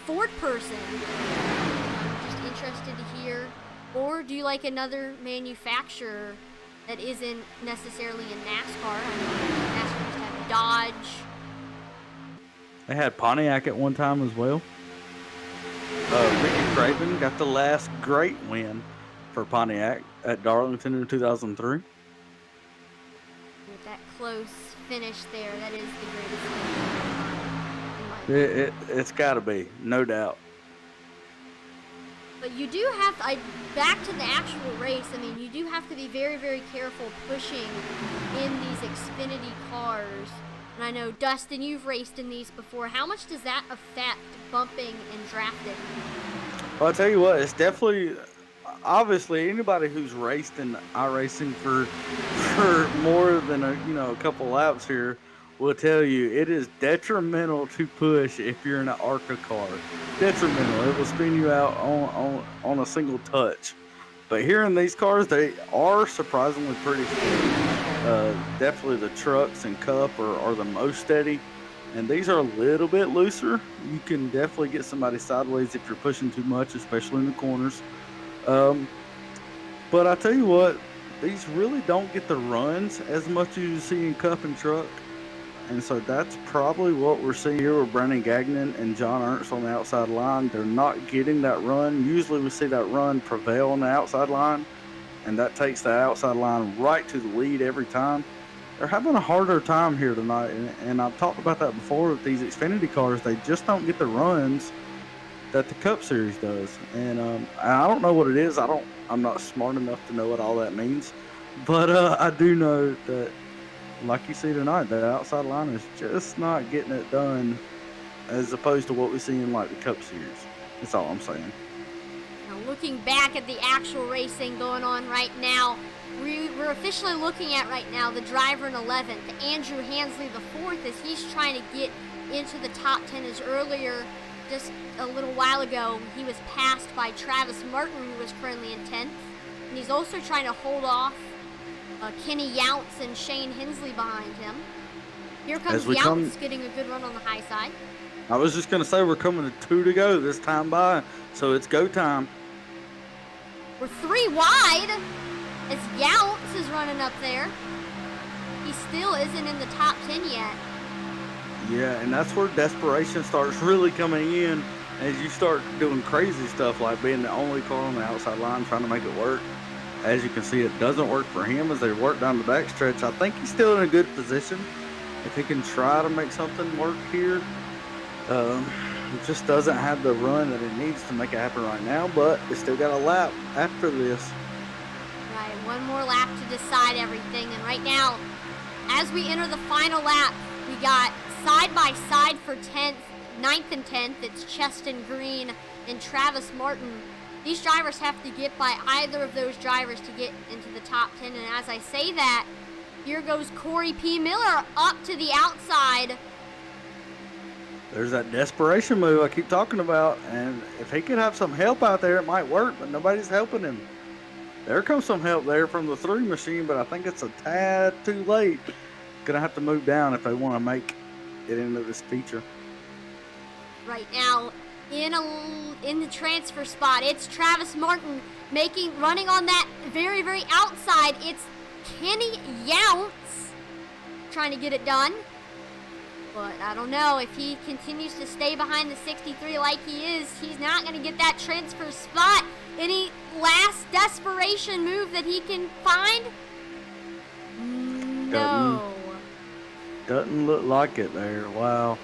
Ford person? I'm just interested to hear. Or do you like another manufacturer that isn't necessarily in NASCAR? I know NASCAR used to have Dodge. They had Pontiac at one time as well. Ricky Craven got the last great win for Pontiac at Darlington in 2003. With that close finish there, that is the greatest thing. It's got to be, no doubt. But you do have to, back to the actual race, I mean, you do have to be very, very careful pushing in these Xfinity cars. And I know, Dustin, you've raced in these before. How much does that affect bumping and drafting? Well, I'll tell you what, it's definitely, obviously, anybody who's raced in iRacing for more than a couple laps here will tell you it is detrimental to push if you're in an ARCA car. Detrimental. It will spin you out on a single touch. But here in these cars, they are surprisingly pretty steady. Definitely the trucks and Cup are the most steady. And these are a little bit looser. You can definitely get somebody sideways if you're pushing too much, especially in the corners. But I tell you what, these really don't get the runs as much as you see in Cup and Truck. And so that's probably what we're seeing here with Brandon Gagnon and John Ernst on the outside line. They're not getting that run. Usually we see that run prevail on the outside line, and that takes the outside line right to the lead every time. They're having a harder time here tonight, and I've talked about that before with these Xfinity cars. They just don't get the runs that the Cup Series does. And I don't know what it is. I'm not smart enough to know what all that means. But I do know that, like you see tonight, the outside line is just not getting it done as opposed to what we see in like the Cup Series. That's all I'm saying. Now, looking back at the actual racing going on right now, we're officially looking at right now the driver in 11th, Andrew Hansley the 4th, as he's trying to get into the top 10. As earlier, just a little while ago, he was passed by Travis Martin, who was currently in 10th. And he's also trying to hold off Kenny Younts and Shane Hensley behind him. Here comes Younts getting a good run on the high side. I was just going to say we're coming to 2 to go this time by, so it's go time. We're 3 wide as Younts is running up there. He still isn't in the top 10 yet. Yeah, and that's where desperation starts really coming in as you start doing crazy stuff like being the only car on the outside line trying to make it work. As you can see, it doesn't work for him as they work down the backstretch. I think he's still in a good position. If he can try to make something work here, he just doesn't have the run that he needs to make it happen right now, but he still got a lap after this. Right, one more lap to decide everything. And right now, as we enter the final lap, we got side by side for 10th, 9th and 10th. It's Cheston Green and Travis Martin. These drivers have to get by either of those drivers to get into the top 10. And as I say that, here goes Corey P. Miller up to the outside. There's that desperation move I keep talking about. And if he could have some help out there, it might work, but nobody's helping him. There comes some help there from the 3 machine, but I think it's a tad too late. Gonna have to move down if they want to make it into this feature. Right now, in the transfer spot, it's Travis Martin running on that very, very outside. It's Kenny Younts trying to get it done. But I don't know, if he continues to stay behind the 63 like he is, he's not going to get that transfer spot. Any last desperation move that he can find? No. Doesn't look like it there. Wow.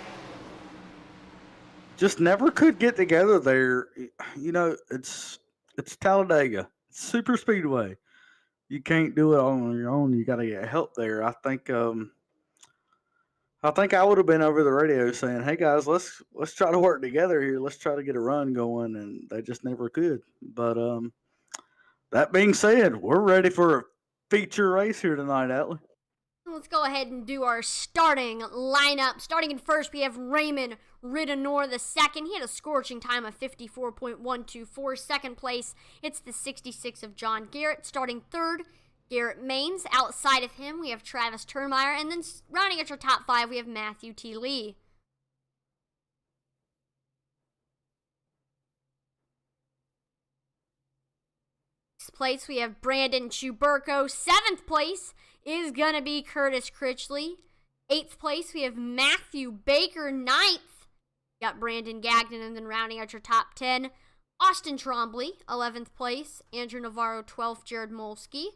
Just never could get together there. You know, it's Talladega. It's Super Speedway. You can't do it on your own. You got to get help there. I think I would have been over the radio saying, "Hey guys, let's try to work together here. Let's try to get a run going," and they just never could. But that being said, we're ready for a feature race here tonight, Atlee. Let's go ahead and do our starting lineup. Starting in first, we have Raymond Ridenour II. He had a scorching time of 54.124. Second place, it's the 66 of John Garrett. Starting third, Garrett Maines. Outside of him, we have Travis Turnmeyer. And then rounding out your top 5, we have Matthew T. Lee. Sixth place, we have Brandon Chuburko. Seventh place is going to be Curtis Critchley. Eighth place, we have Matthew Baker. Ninth, got Brandon Gagnon. And then rounding out your top 10, Austin Trombley. 11th place, Andrew Navarro. 12th, Jared Molsky.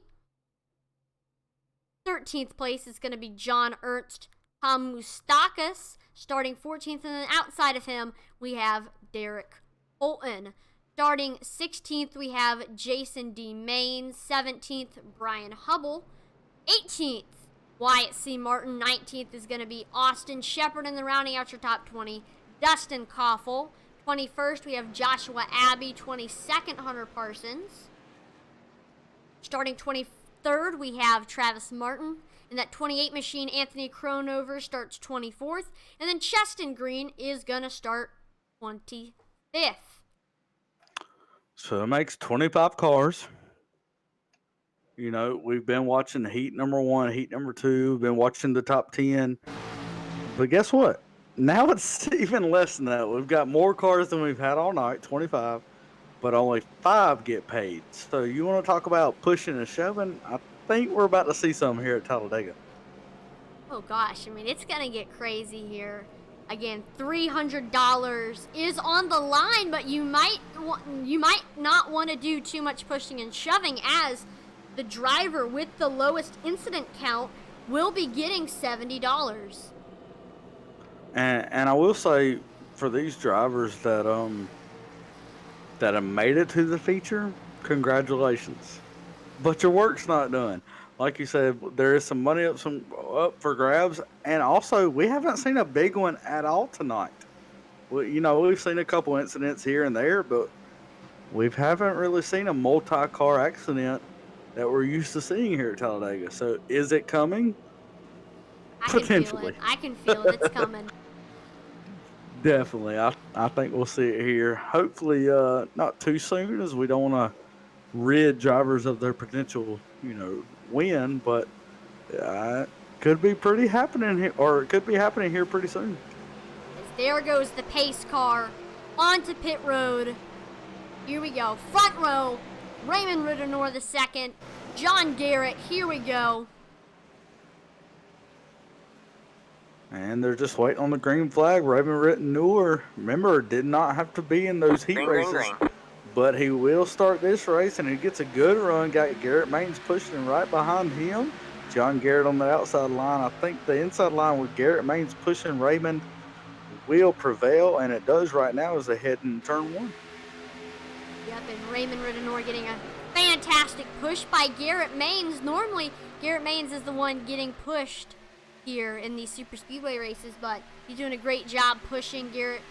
13th place is going to be John Ernst Hamustakas. Starting 14th, and then outside of him, we have Derek Holton. Starting 16th, we have Jason D. Maines. 17th, Brian Hubble. 18th, Wyatt C. Martin. 19th is going to be Austin Shepard. And then rounding out your top 20, Dustin Koffel. 21st, we have Joshua Abbey. 22nd, Hunter Parsons. Starting 23rd, we have Travis Martin. In that 28 machine, Anthony Cronover starts 24th. And then Cheston Green is going to start 25th. So it makes 25 cars. You know, we've been watching heat number 1, heat number 2. We've been watching the top 10. But guess what? Now it's even less than that. We've got more cars than we've had all night, 25. But only 5 get paid. So you want to talk about pushing and shoving? I think we're about to see something here at Talladega. Oh gosh, I mean, it's going to get crazy here. Again, $300 is on the line, but you might not want to do too much pushing and shoving, as the driver with the lowest incident count will be getting $70. And I will say, for these drivers that have made it to the feature, congratulations. But your work's not done. Like you said, there is some money up for grabs, and also we haven't seen a big one at all tonight. We've seen a couple incidents here and there, but we haven't really seen a multi-car accident that we're used to seeing here at Talladega. So is it coming? Potentially. I can feel it. It's coming. Definitely. I think we'll see it here. Hopefully not too soon, as we don't want to rid drivers of their potential, win, but could be pretty happening here, or it could be happening here pretty soon. As there goes the pace car onto pit road. Here we go. Front row, Raymond Ridenour II, John Garrett. Here we go. And they're just waiting on the green flag. Raymond Ridenour, remember, did not have to be in those heat races. but he will start this race, and he gets a good run. Got Garrett Maines pushing him right behind him. John Garrett on the outside line. I think the inside line with Garrett Maines pushing Raymond will prevail, and it does right now as they head in turn 1. Yep, and Raymond Ridenour getting a fantastic push by Garrett Maines. Normally, Garrett Maines is the one getting pushed here in these super speedway races, but he's doing a great job pushing Raymond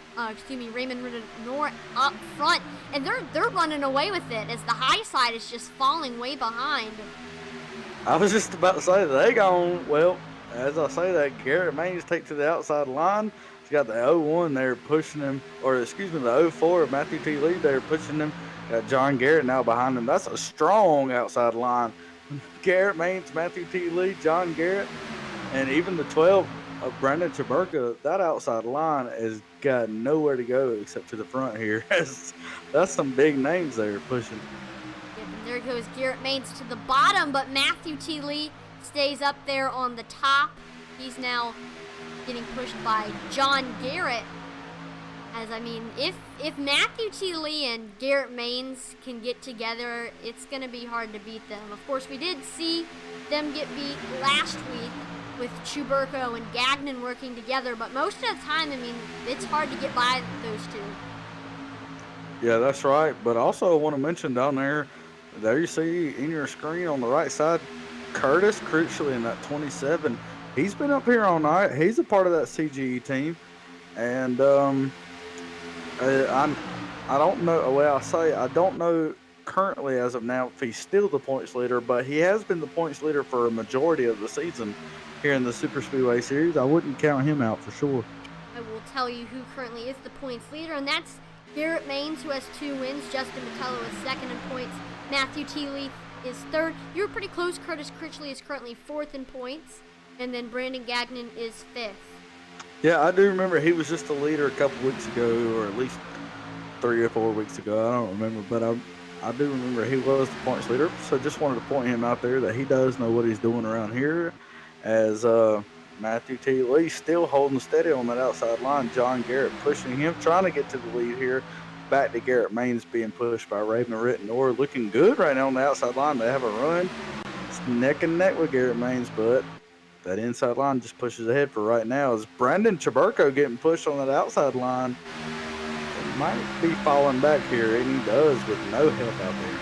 Ridenour up front, and they're running away with it as the high side is just falling way behind. I was just about to say they gone. Well, as I say that, Garrett Maines takes to the outside line. He's got the 0-1 there pushing him, or excuse me, the 0-4 of Matthew T. Lee there pushing him. Got John Garrett now behind him. That's a strong outside line. Garrett Maines, Matthew T. Lee, John Garrett, and even the 12 of Brandon Chaburka. That outside line has got nowhere to go except to the front here. That's some big names there pushing. Yep, and there goes Garrett Maines to the bottom, but Matthew T. Lee stays up there on the top. He's now getting pushed by John Garrett. As I mean, if Matthew T. Lee and Garrett Maines can get together, it's going to be hard to beat them. Of course, we did see them get beat last week with Chuburko and Gagnon working together, but most of the time, I mean, it's hard to get by those two. Yeah, that's right. But also I want to mention down there you see in your screen on the right side, Curtis Crucially in that 27. He's been up here all night. He's a part of that CGE team. And I don't know. Well, I don't know currently as of now if he's still the points leader, but he has been the points leader for a majority of the season here in the Superspeedway Series. I wouldn't count him out for sure. I will tell you who currently is the points leader, and that's Garrett Maines, who has 2 wins. Justin Metello is second in points. Matthew T. Lee is third. You were pretty close. Curtis Critchley is currently 4th in points, and then Brandon Gagnon is 5th. Yeah, I do remember he was just the leader a couple weeks ago, or at least 3 or 4 weeks ago. I don't remember, but I do remember he was the points leader. So just wanted to point him out there that he does know what he's doing around here. As Matthew T. Lee still holding steady on that outside line. John Garrett pushing him, trying to get to the lead here. Back to Garrett Maines being pushed by Raymond Ridenour. Looking good right now on the outside line. They have a run. It's neck and neck with Garrett Maines, but that inside line just pushes ahead for right now. Is Brandon Chaburko getting pushed on that outside line? It might be falling back here, and he does with no help out there.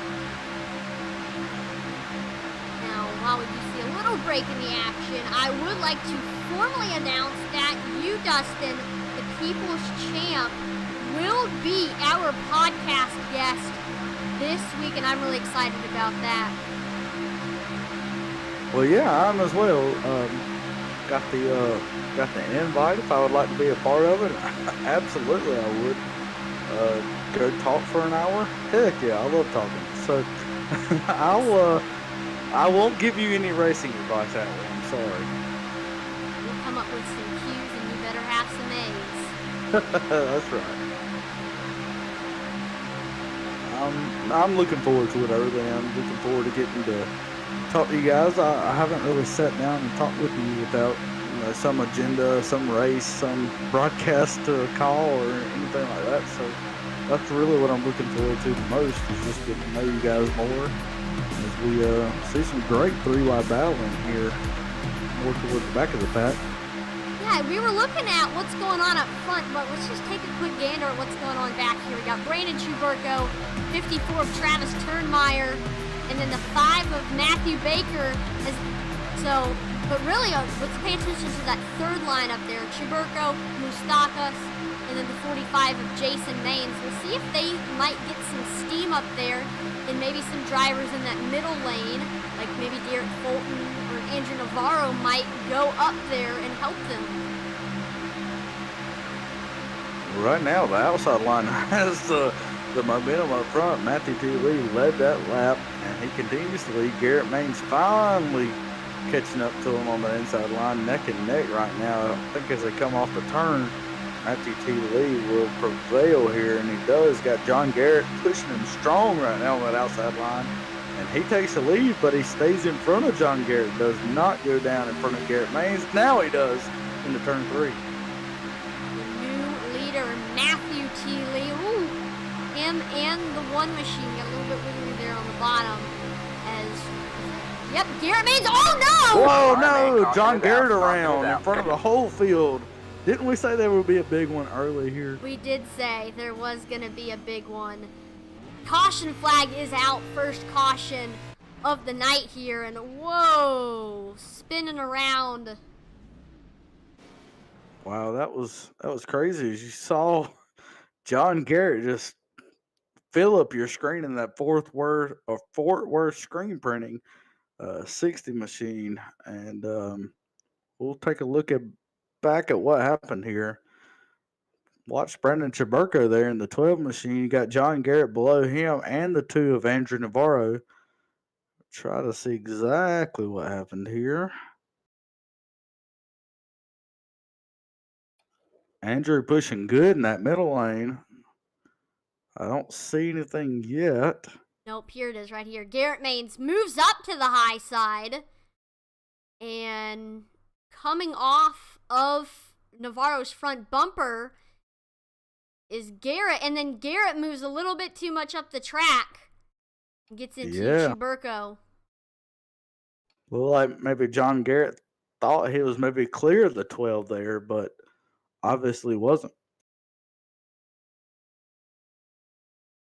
Now, while we do see a little break in the action, I would like to formally announce that you, Dustin, the People's Champ, will be our podcast guest this week, and I'm really excited about that. Well, yeah, I'm as well. Got the invite if I would like to be a part of it. Absolutely, I would. Go talk for an hour. Heck yeah, I love talking. So I won't give you any racing advice that way. I'm sorry. We'll come up with some Q's, and you better have some A's. That's right. I'm looking forward to it, everything. I'm looking forward to getting to talk to you guys. I haven't really sat down and talked with you without some agenda, some race, some broadcast call or anything like that. So that's really what I'm looking forward to the most, is just getting to know you guys more as we see some great 3-wide battling here more toward the back of the pack. Yeah, we were looking at what's going on up front, but let's just take a quick gander at what's going on back here. We got Brandon Chuburko, 54 of Travis Turnmeyer, and then the 5 of Matthew Baker. But really, let's pay attention to that third line up there. Chuburko, Mustakas, and then the 45 of Jason Maines. We'll see if they might get some steam up there, and maybe some drivers in that middle lane, like maybe Derek Fulton or Andrew Navarro might go up there and help them. Right now, the outside line has the momentum up front. Matthew T. Lee led that lap, and he continues to lead. Garrett Maines finally catching up to him on the inside line, neck and neck right now. I think as they come off the turn, Matthew T. Lee will prevail here, and he does. Got John Garrett pushing him strong right now on that outside line, and he takes the lead, but he stays in front of John Garrett. Does not go down in front of Garrett Maines. Now he does into turn 3. The new leader, Matthew T. Lee. Ooh, him and the one machine got a little bit wiggly there on the bottom. Yep, Garrett Maines. Oh no! Whoa, no! John Garrett around in front of the whole field. Didn't we say there would be a big one early here? We did say there was going to be a big one. Caution flag is out. First caution of the night here. And whoa, spinning around. Wow, that was crazy. As you saw John Garrett just fill up your screen in that Fort Worth screen printing 60 machine. And we'll take a look back at what happened here. Watch Brandon Chaburko there in the 12 machine. You got John Garrett below him and the 2 of Andrew Navarro. Try to see exactly what happened here. Andrew pushing good in that middle lane. I don't see anything yet. Nope, here it is right here. Garrett Maines moves up to the high side. And coming off of Navarro's front bumper is Garrett. And then Garrett moves a little bit too much up the track. And gets into Chaburko. Well, like maybe John Garrett thought he was maybe clear of the 12 there, but obviously wasn't.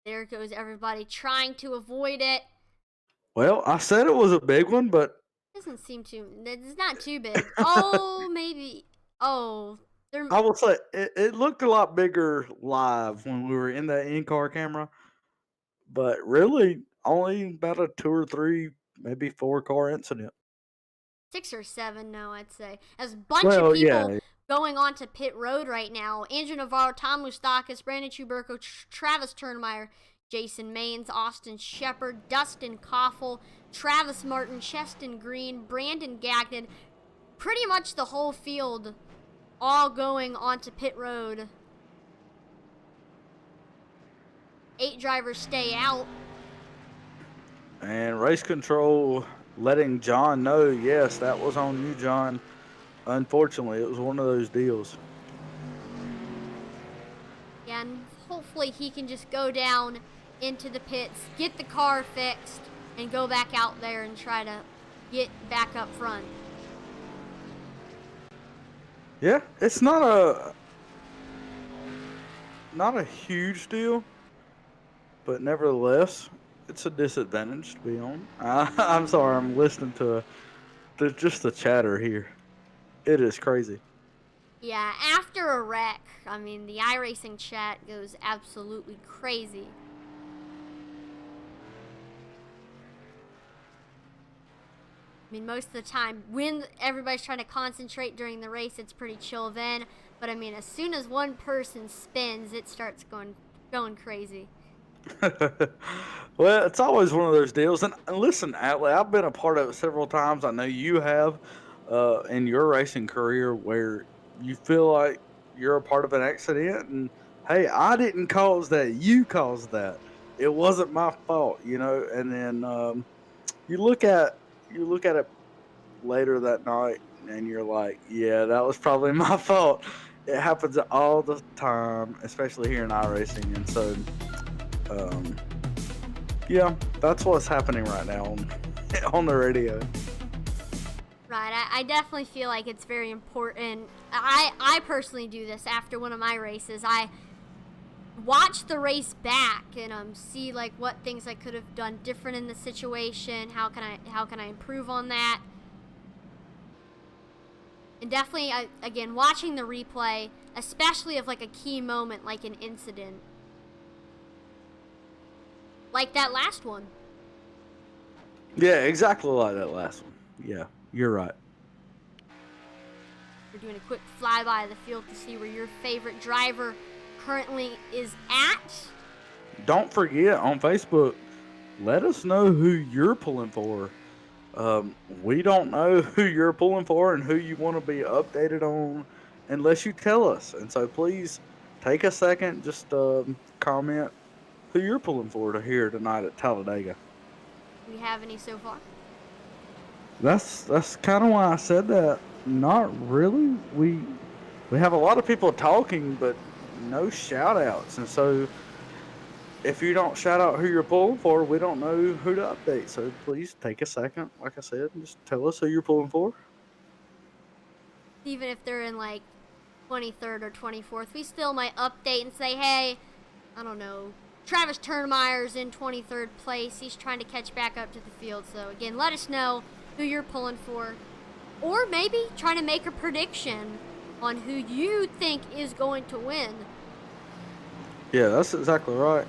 There goes everybody trying to avoid it. Well, I said it was a big one, but doesn't seem to. It's not too big. Oh, maybe. Oh, I will say it looked a lot bigger live when we were in that in-car camera, but really only about a 2 or 3, maybe 4 car incident. 6 or 7, no, I'd say. There's a bunch of people going on to pit road right now. Andrew Navarro, Tom Moustakis, Brandon Chaburko, Travis Turnmeyer, Jason Maines, Austin Shepard, Dustin Koffel, Travis Martin, Cheston Green, Brandon Gagnon. Pretty much the whole field all going onto pit road. 8 drivers stay out. And race control letting John know, yes, that was on you, John. Unfortunately, it was one of those deals. Yeah, and hopefully he can just go down into the pits, get the car fixed, and go back out there and try to get back up front. Yeah, it's not a huge deal, but nevertheless, it's a disadvantage to be on. I'm sorry, I'm listening to just the chatter here. It is crazy. Yeah, after a wreck, I mean, the iRacing chat goes absolutely crazy. I mean, most of the time, when everybody's trying to concentrate during the race, it's pretty chill then. But, I mean, as soon as one person spins, it starts going crazy. Well, it's always one of those deals. And listen, Atlee, I've been a part of it several times. I know you have in your racing career where you feel like you're a part of an accident. And, hey, I didn't cause that. You caused that. It wasn't my fault, you know. And then you look at it later that night and you're like, yeah, that was probably my fault. It happens all the time, especially here in iRacing. And so, yeah, that's what's happening right now on the radio. Right, I definitely feel like it's very important. I personally do this after one of my races. I watch the race back and see like what things I could have done different in the situation. How can I improve on that? And definitely, again, watching the replay, especially of like a key moment, like an incident, like that last one. Yeah, exactly like that last one. Yeah, you're right. We're doing a quick flyby of the field to see where your favorite driver currently is at. Don't forget, on Facebook, let us know who you're pulling for. We don't know who you're pulling for and who you want to be updated on unless you tell us. And so please take a second, just comment who you're pulling for to here tonight at Talladega. Do we have any so far? That's kind of why I said that. Not really. We have a lot of people talking, but no shout outs. And so if you don't shout out who you're pulling for, we don't know who to update. So please take a second, like I said, and just tell us who you're pulling for. Even if they're in like 23rd or 24th, we still might update and say, hey, I don't know, Travis Turnmeyer's in 23rd place. He's trying to catch back up to the field. So again, let us know who you're pulling for. Or maybe try to make a prediction on who you think is going to win. Yeah, that's exactly right.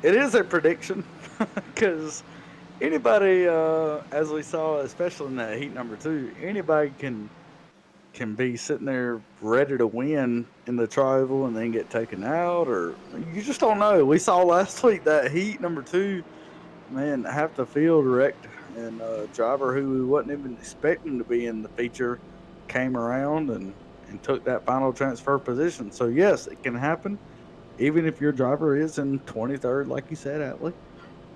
It is a prediction because anybody, as we saw, especially in that heat number 2, anybody can be sitting there ready to win in the tri-oval and then get taken out, or you just don't know. We saw last week that heat number 2, man, half the field wrecked, and a driver who we wasn't even expecting to be in the feature came around and took that final transfer position. So yes, it can happen, even if your driver is in 23rd, like you said, Atlee.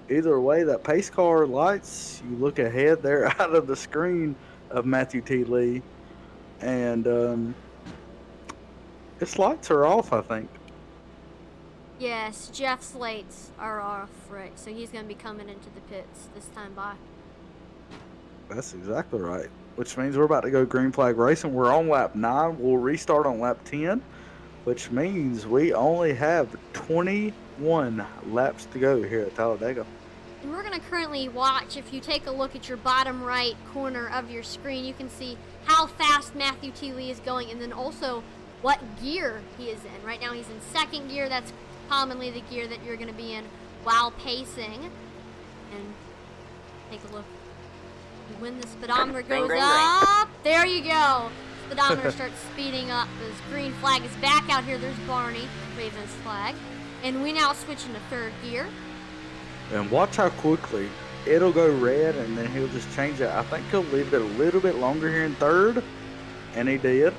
Either way, that pace car lights, you look ahead there out of the screen of Matthew T. Lee, and its lights are off, I think. Yes, Jeff's lights are off, right? So he's going to be coming into the pits this time by. That's exactly right. Which means we're about to go green flag racing. We're on lap 9. We'll restart on lap 10, which means we only have 21 laps to go here at Talladega. And we're going to currently watch. If you take a look at your bottom right corner of your screen, you can see how fast Matthew T. Lee is going, and then also what gear he is in. Right now he's in second gear. That's commonly the gear that you're going to be in while pacing. And take a look. When the speedometer goes up, there you go. Speedometer starts speeding up. This green flag is back out here. There's Barney waving his flag. And we now switch into third gear. And watch how quickly it'll go red, and then he'll just change it. I think he'll leave it a little bit longer here in third, and he did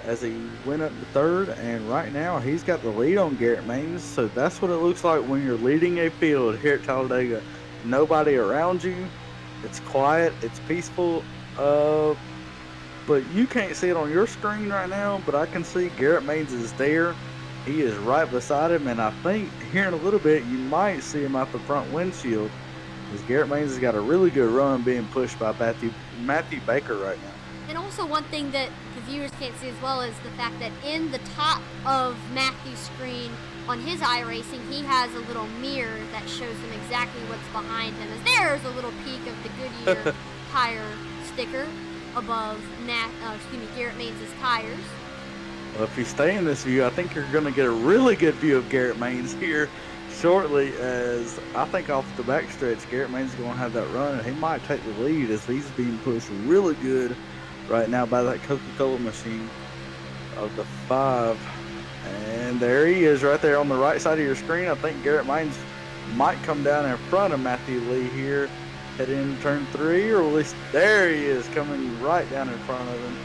as he went up to third. And right now he's got the lead on Garrett Maines. So that's what it looks like when you're leading a field here at Talladega. Nobody around you. It's quiet. It's peaceful. But you can't see it on your screen right now, but I can see Garrett Maines is there. He is right beside him, and I think here in a little bit you might see him out the front windshield, because Garrett Maines has got a really good run being pushed by Matthew Baker right now. And also one thing that the viewers can't see as well is the fact that in the top of Matthew's screen on his iRacing, he has a little mirror that shows him exactly what's behind him. As there's a little peek of the Goodyear tire sticker above Garrett Maines' tires. Well, if you stay in this view, I think you're going to get a really good view of Garrett Maines here shortly, as I think off the backstretch, Garrett Maines is going to have that run, and he might take the lead as he's being pushed really good right now by that Coca-Cola machine of the 5. And there he is right there on the right side of your screen. I think Garrett Maines might come down in front of Matthew Lee here, heading into turn 3, or at least there he is coming right down in front of him.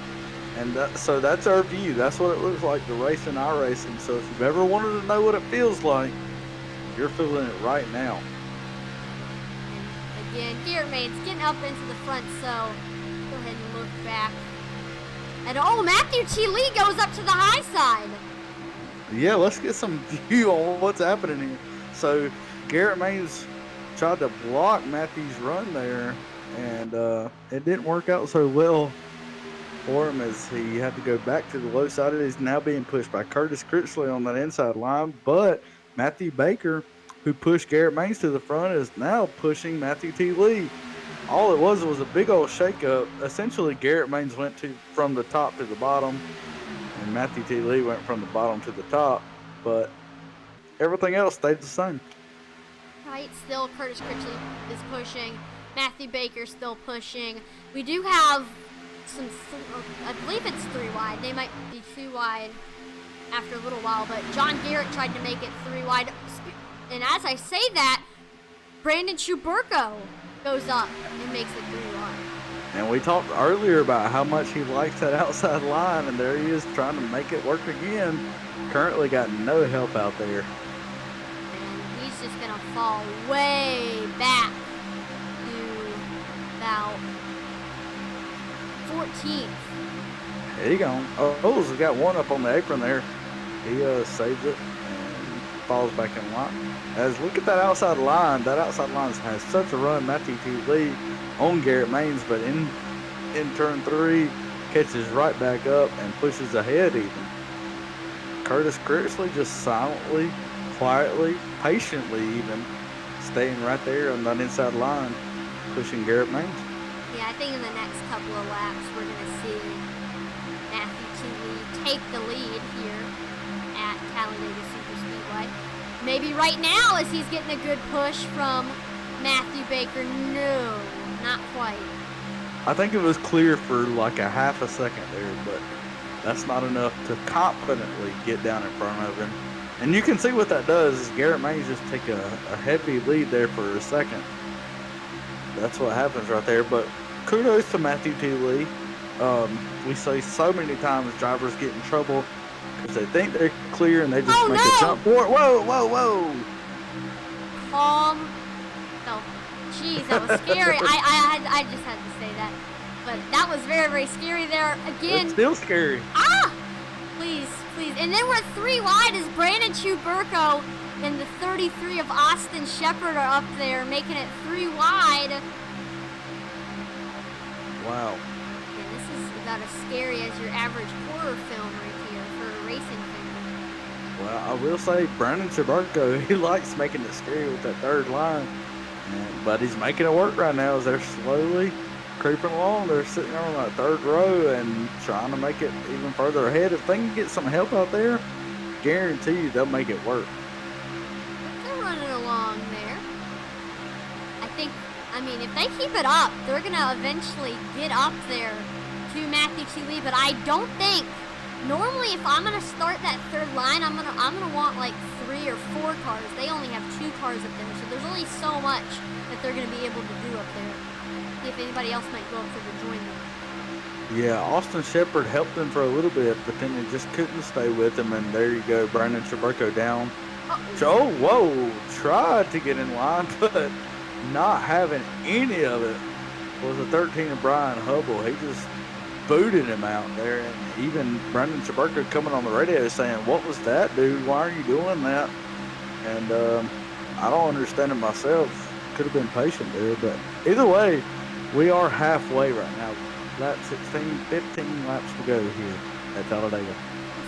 And so that's our view. That's what it looks like, the racing, iRacing. So if you've ever wanted to know what it feels like, you're feeling it right now. And again, Garrett Maines getting up into the front, so go ahead and look back. And Matthew T. Lee goes up to the high side. Yeah, let's get some view on what's happening here. So Garrett Maines tried to block Matthew's run there, and it didn't work out so well for him, as he had to go back to the low side. He's now being pushed by Curtis Critchley on that inside line, but Matthew Baker, who pushed Garrett Maines to the front, is now pushing Matthew T. Lee. All it was a big old shakeup. Essentially, Garrett Maines went from the top to the bottom, and Matthew T. Lee went from the bottom to the top, but everything else stayed the same. Right, still Curtis Critchley is pushing. Matthew Baker still pushing. We do have some, I believe it's 3 wide. They might be 2 wide after a little while, but John Garrett tried to make it 3 wide. And as I say that, Brandon Schuberko goes up and makes it 3 wide. And we talked earlier about how much he likes that outside line, and there he is trying to make it work again. Currently got no help out there. And he's just going to fall way back to about 14th. There you go. Oh, he's got one up on the apron there. He saves it. falls back in line. As look at that outside line. That outside line has such a run. Matthew T. Lee on Garrett Maines, but in turn 3, catches right back up and pushes ahead even. Curtis Critchley just silently, quietly, patiently even, staying right there on that inside line, pushing Garrett Maines. Yeah, I think in the next couple of laps we're going to see Matthew T. Lee take the lead here at Talladega Superspeedway. Maybe right now as he's getting a good push from Matthew Baker. No, not quite. I think it was clear for like a half a second there, but that's not enough to confidently get down in front of him. And you can see what that does is Garrett Maines just take a heavy lead there for a second. That's what happens right there. But kudos to Matthew T. Lee. We say so many times drivers get in trouble because they think they're clear and they just make a jump forward. Whoa, whoa, whoa. Calm. No. Jeez, that was scary. I just had to say that. But that was very, very scary there. Again. It's still scary. Ah! Please, please. And then we're 3 wide as Brandon Chuburko and the 33 of Austin Shepard are up there, making it 3 wide. Wow. And this is about as scary as your average horror film right here for a racing fan. Well, I will say Brandon Chuburko, he likes making it scary with that third line. But he's making it work right now as they're slowly creeping along. They're sitting on that third row and trying to make it even further ahead. If they can get some help out there, guarantee you they'll make it work. They're running along there. I mean, if they keep it up, they're going to eventually get up there to Matthew T. Lee. But I don't think, normally if I'm going to start that third line, I'm gonna want like 3 or 4 cars. They only have 2 cars up there, so there's only so much that they're going to be able to do up there. See if anybody else might go up there to join them. Yeah, Austin Shepard helped him for a little bit, but then he just couldn't stay with him, and there you go, Brandon Chuburko down. Oh, whoa, tried to get in line, but not having any of it was a 13 of Brian Hubble. He just booted him out there, and even Brandon Chuburko coming on the radio saying, "What was that, dude? Why are you doing that?" And I don't understand it myself. Could have been patient there, but either way, we are halfway right now. Lap 16, 15 laps to go here at Talladega.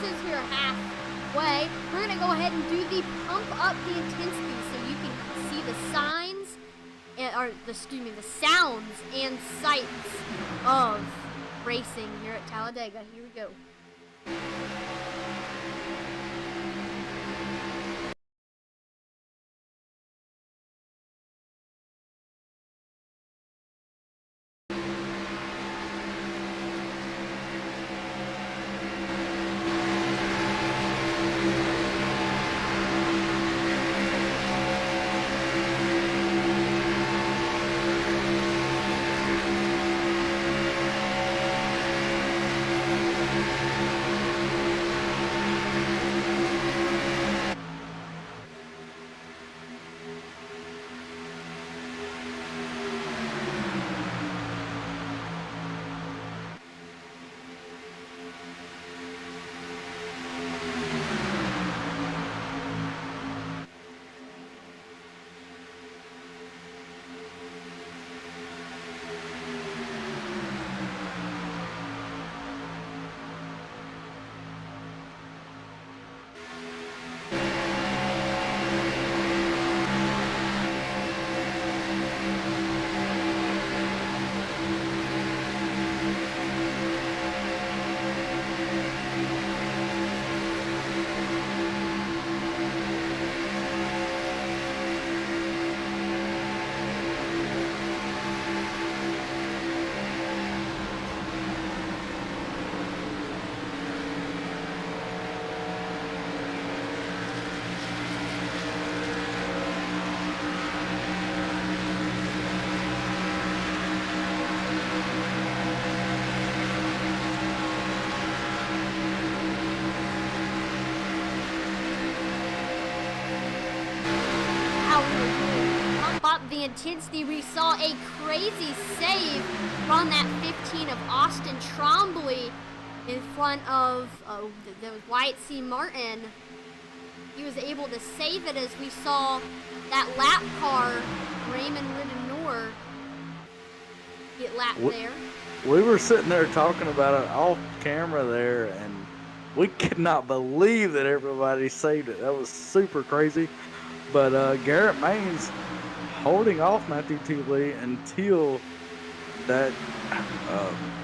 Since we're halfway, we're going to go ahead and do the pump up the intensity so you can see the signs, the sounds and sights of racing here at Talladega. Here we go. The intensity, we saw a crazy save on that 15 of Austin Trombley in front of Wyatt C. Martin. he was able to save it, as we saw that lap car, Raymond Ridenour, get lapped there. We were sitting there talking about it off camera there, and we could not believe that everybody saved it. That was super crazy. But Garrett Maines holding off Matthew T. Lee until that,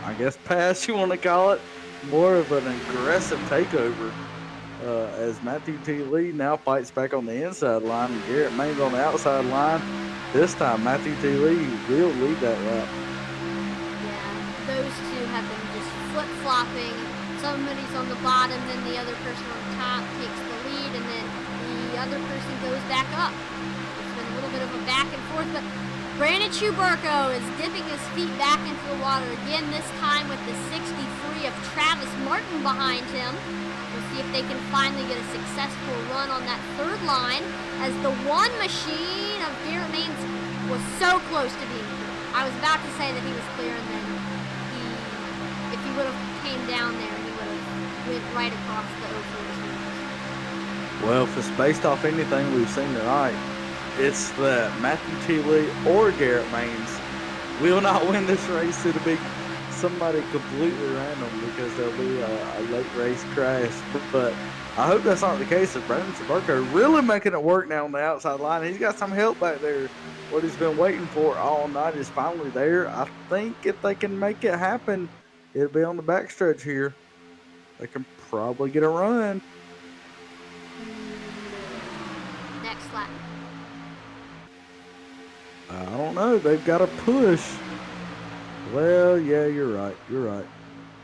I guess, pass you want to call it, more of an aggressive takeover. As Matthew T. Lee now fights back on the inside line and Garrett Maines on the outside line. This time, Matthew T. Lee will lead that lap. Yeah, those two have been just flip-flopping. Somebody's on the bottom, then the other person on the top takes the lead, and then the other person goes back up. It's been a little bit of a back and forth, but Brandon Chuberko is dipping his feet back into the water again, this time with the 63 of Travis Martin behind him. We'll see if they can finally get a successful run on that third line, as the one machine of Garrett Maines was so close to being clear. I was about to say that he was clear, and then if he would have came down there, he would have went right across the O4. Well, if it's based off anything we've seen tonight, it's that Matthew T. Lee or Garrett Maines will not win this race. It'll be somebody completely random because there'll be a late race crash. But I hope that's not the case. Of Brandon Chuberko really making it work now on the outside line. He's got some help back there. What he's been waiting for all night is finally there. I think if they can make it happen, it'll be on the backstretch here. They can probably get a run. Next lap. I don't know. They've got to push. Well, yeah, you're right. You're right.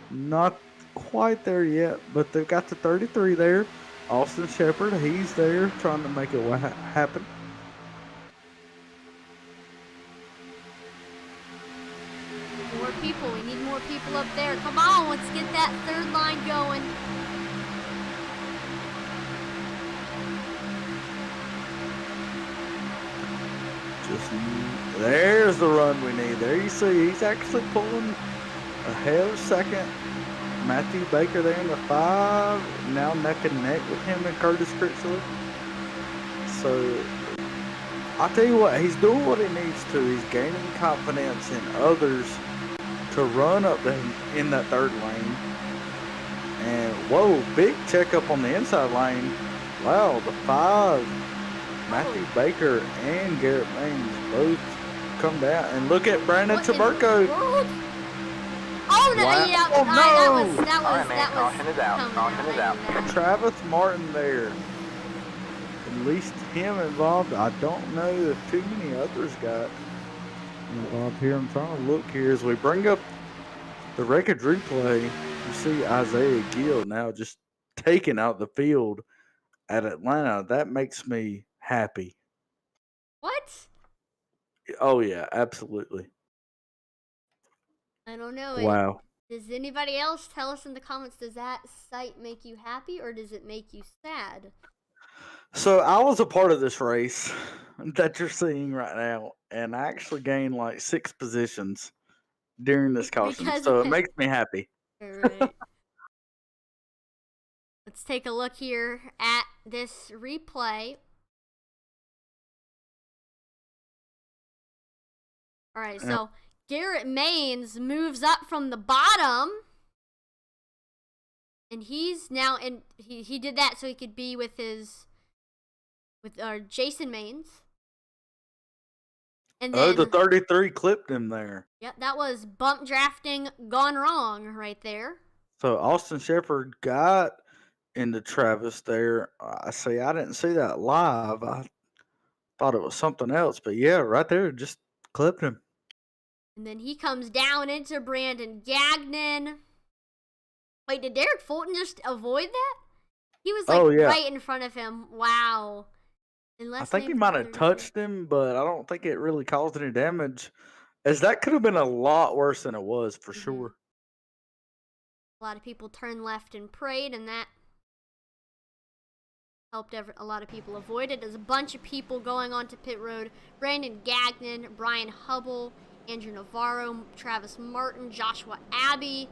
Not quite there yet, but they've got the 33 there. Austin Shepard, he's there trying to make it happen. More people. We need more people up there. Come on, let's get that third line going. There's the run we need. There you see, he's actually pulling ahead of second. Matthew Baker there in the 5, now neck and neck with him and Curtis Critchley. So, I'll tell you what, he's doing what he needs to. He's gaining confidence in others to run up in that third lane. And, whoa, big checkup on the inside lane. Wow, the 5, Matthew Baker and Garrett Maines both come down. And look at Brandon Chuberko. Oh, no, wow. yeah, Oh, no. that was Caution is out. Travis Martin there. At least him involved. I don't know if too many others got involved here. I'm trying to look here as we bring up the record replay. You see Isaiah Gill now just taking out the field at Atlanta. That makes me happy. What? Oh, yeah, absolutely. I don't know. Wow. Does anybody else tell us in the comments, does that sight make you happy or does it make you sad? So I was a part of this race that you're seeing right now, and I actually gained like 6 positions during this caution, so it makes me happy. All right. Let's take a look here at this replay. All right, so Garrett Maines moves up from the bottom, and he's now, and he did that so he could be with Jason Maines. And then, the 33 clipped him there. Yep, that was bump drafting gone wrong right there. So Austin Shepard got into Travis there. I didn't see that live. I thought it was something else, but yeah, right there, just clipped him. And then he comes down into Brandon Gagnon. Wait, did Derek Fulton just avoid that? He was right in front of him. Wow. I think he might have touched him, but I don't think it really caused any damage. As that could have been a lot worse than it was, for sure. A lot of people turned left and prayed, and that helped a lot of people avoid it. There's a bunch of people going onto pit road. Brandon Gagnon, Brian Hubble, Andrew Navarro, Travis Martin, Joshua Abbey,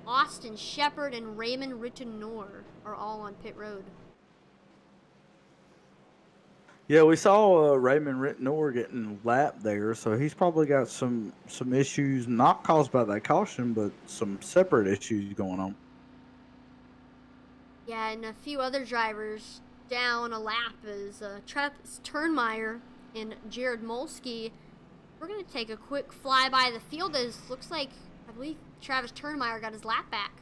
Austin Shepard, and Raymond Rittenor are all on pit road. Yeah, we saw Raymond Rittenor getting lapped there, so he's probably got some issues not caused by that caution, but some separate issues going on. Yeah, and a few other drivers down a lap is Travis Turnmeyer and Jared Molsky. We're going to take a quick fly by the field as looks like, I believe, Travis Turnmeyer got his lap back.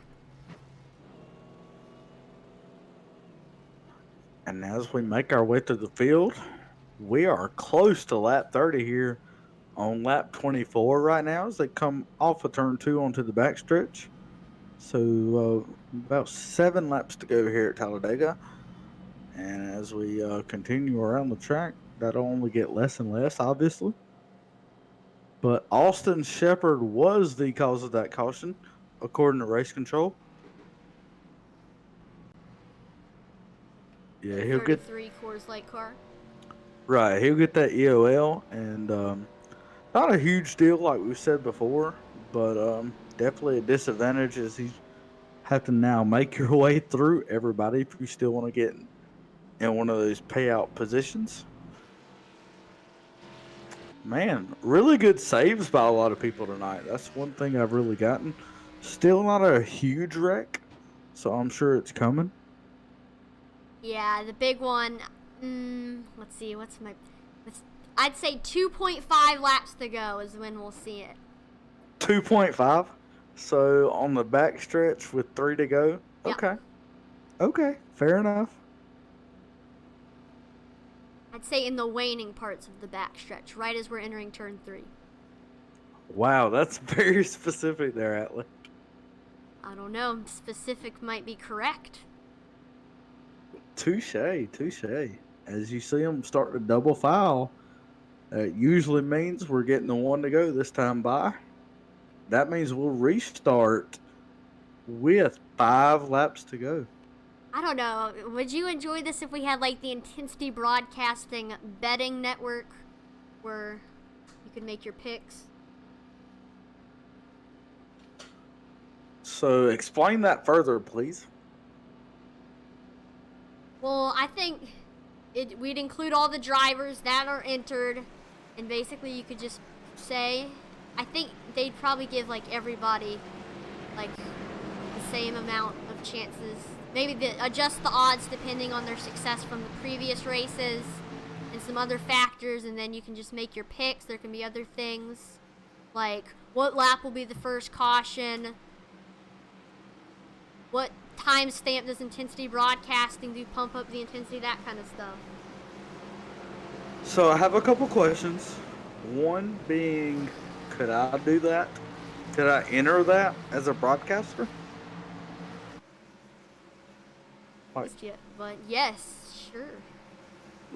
And as we make our way through the field, we are close to lap 30 here on lap 24 right now as they come off of turn 2 onto the backstretch. So about 7 laps to go here at Talladega. And as we continue around the track, that'll only get less and less, obviously. But Austin Shepard was the cause of that caution, according to race control. Yeah, he'll get 33 Coors Light car. right. He'll get that EOL, and not a huge deal like we said before, but definitely a disadvantage as he have to now make your way through everybody if you still want to get in one of those payout positions. Man, really good saves by a lot of people tonight. That's one thing I've really gotten. Still not a huge wreck, so I'm sure it's coming. Yeah, the big one. Let's see. I'd say 2.5 laps to go is when we'll see it. 2.5. So on the back stretch with 3 to go. Yep. Okay. Okay. Fair enough. I'd say in the waning parts of the backstretch, right as we're entering turn 3. Wow, that's very specific there, Atlee. I don't know. Specific might be correct. Touche. As you see them start to double file, it usually means we're getting the 1 to go this time by. That means we'll restart with 5 laps to go. I don't know. Would you enjoy this if we had like the Intensity Broadcasting betting network where you could make your picks? So explain that further, please. Well, I think we'd include all the drivers that are entered, and basically you could just say, I think they'd probably give like everybody like the same amount of chances. Maybe adjust the odds depending on their success from the previous races and some other factors, and then you can just make your picks. There can be other things like what lap will be the first caution, what timestamp does Intensity Broadcasting do, pump up the intensity, that kind of stuff. So I have a couple questions. One being, could I do that? Could I enter that as a broadcaster? But yes, sure.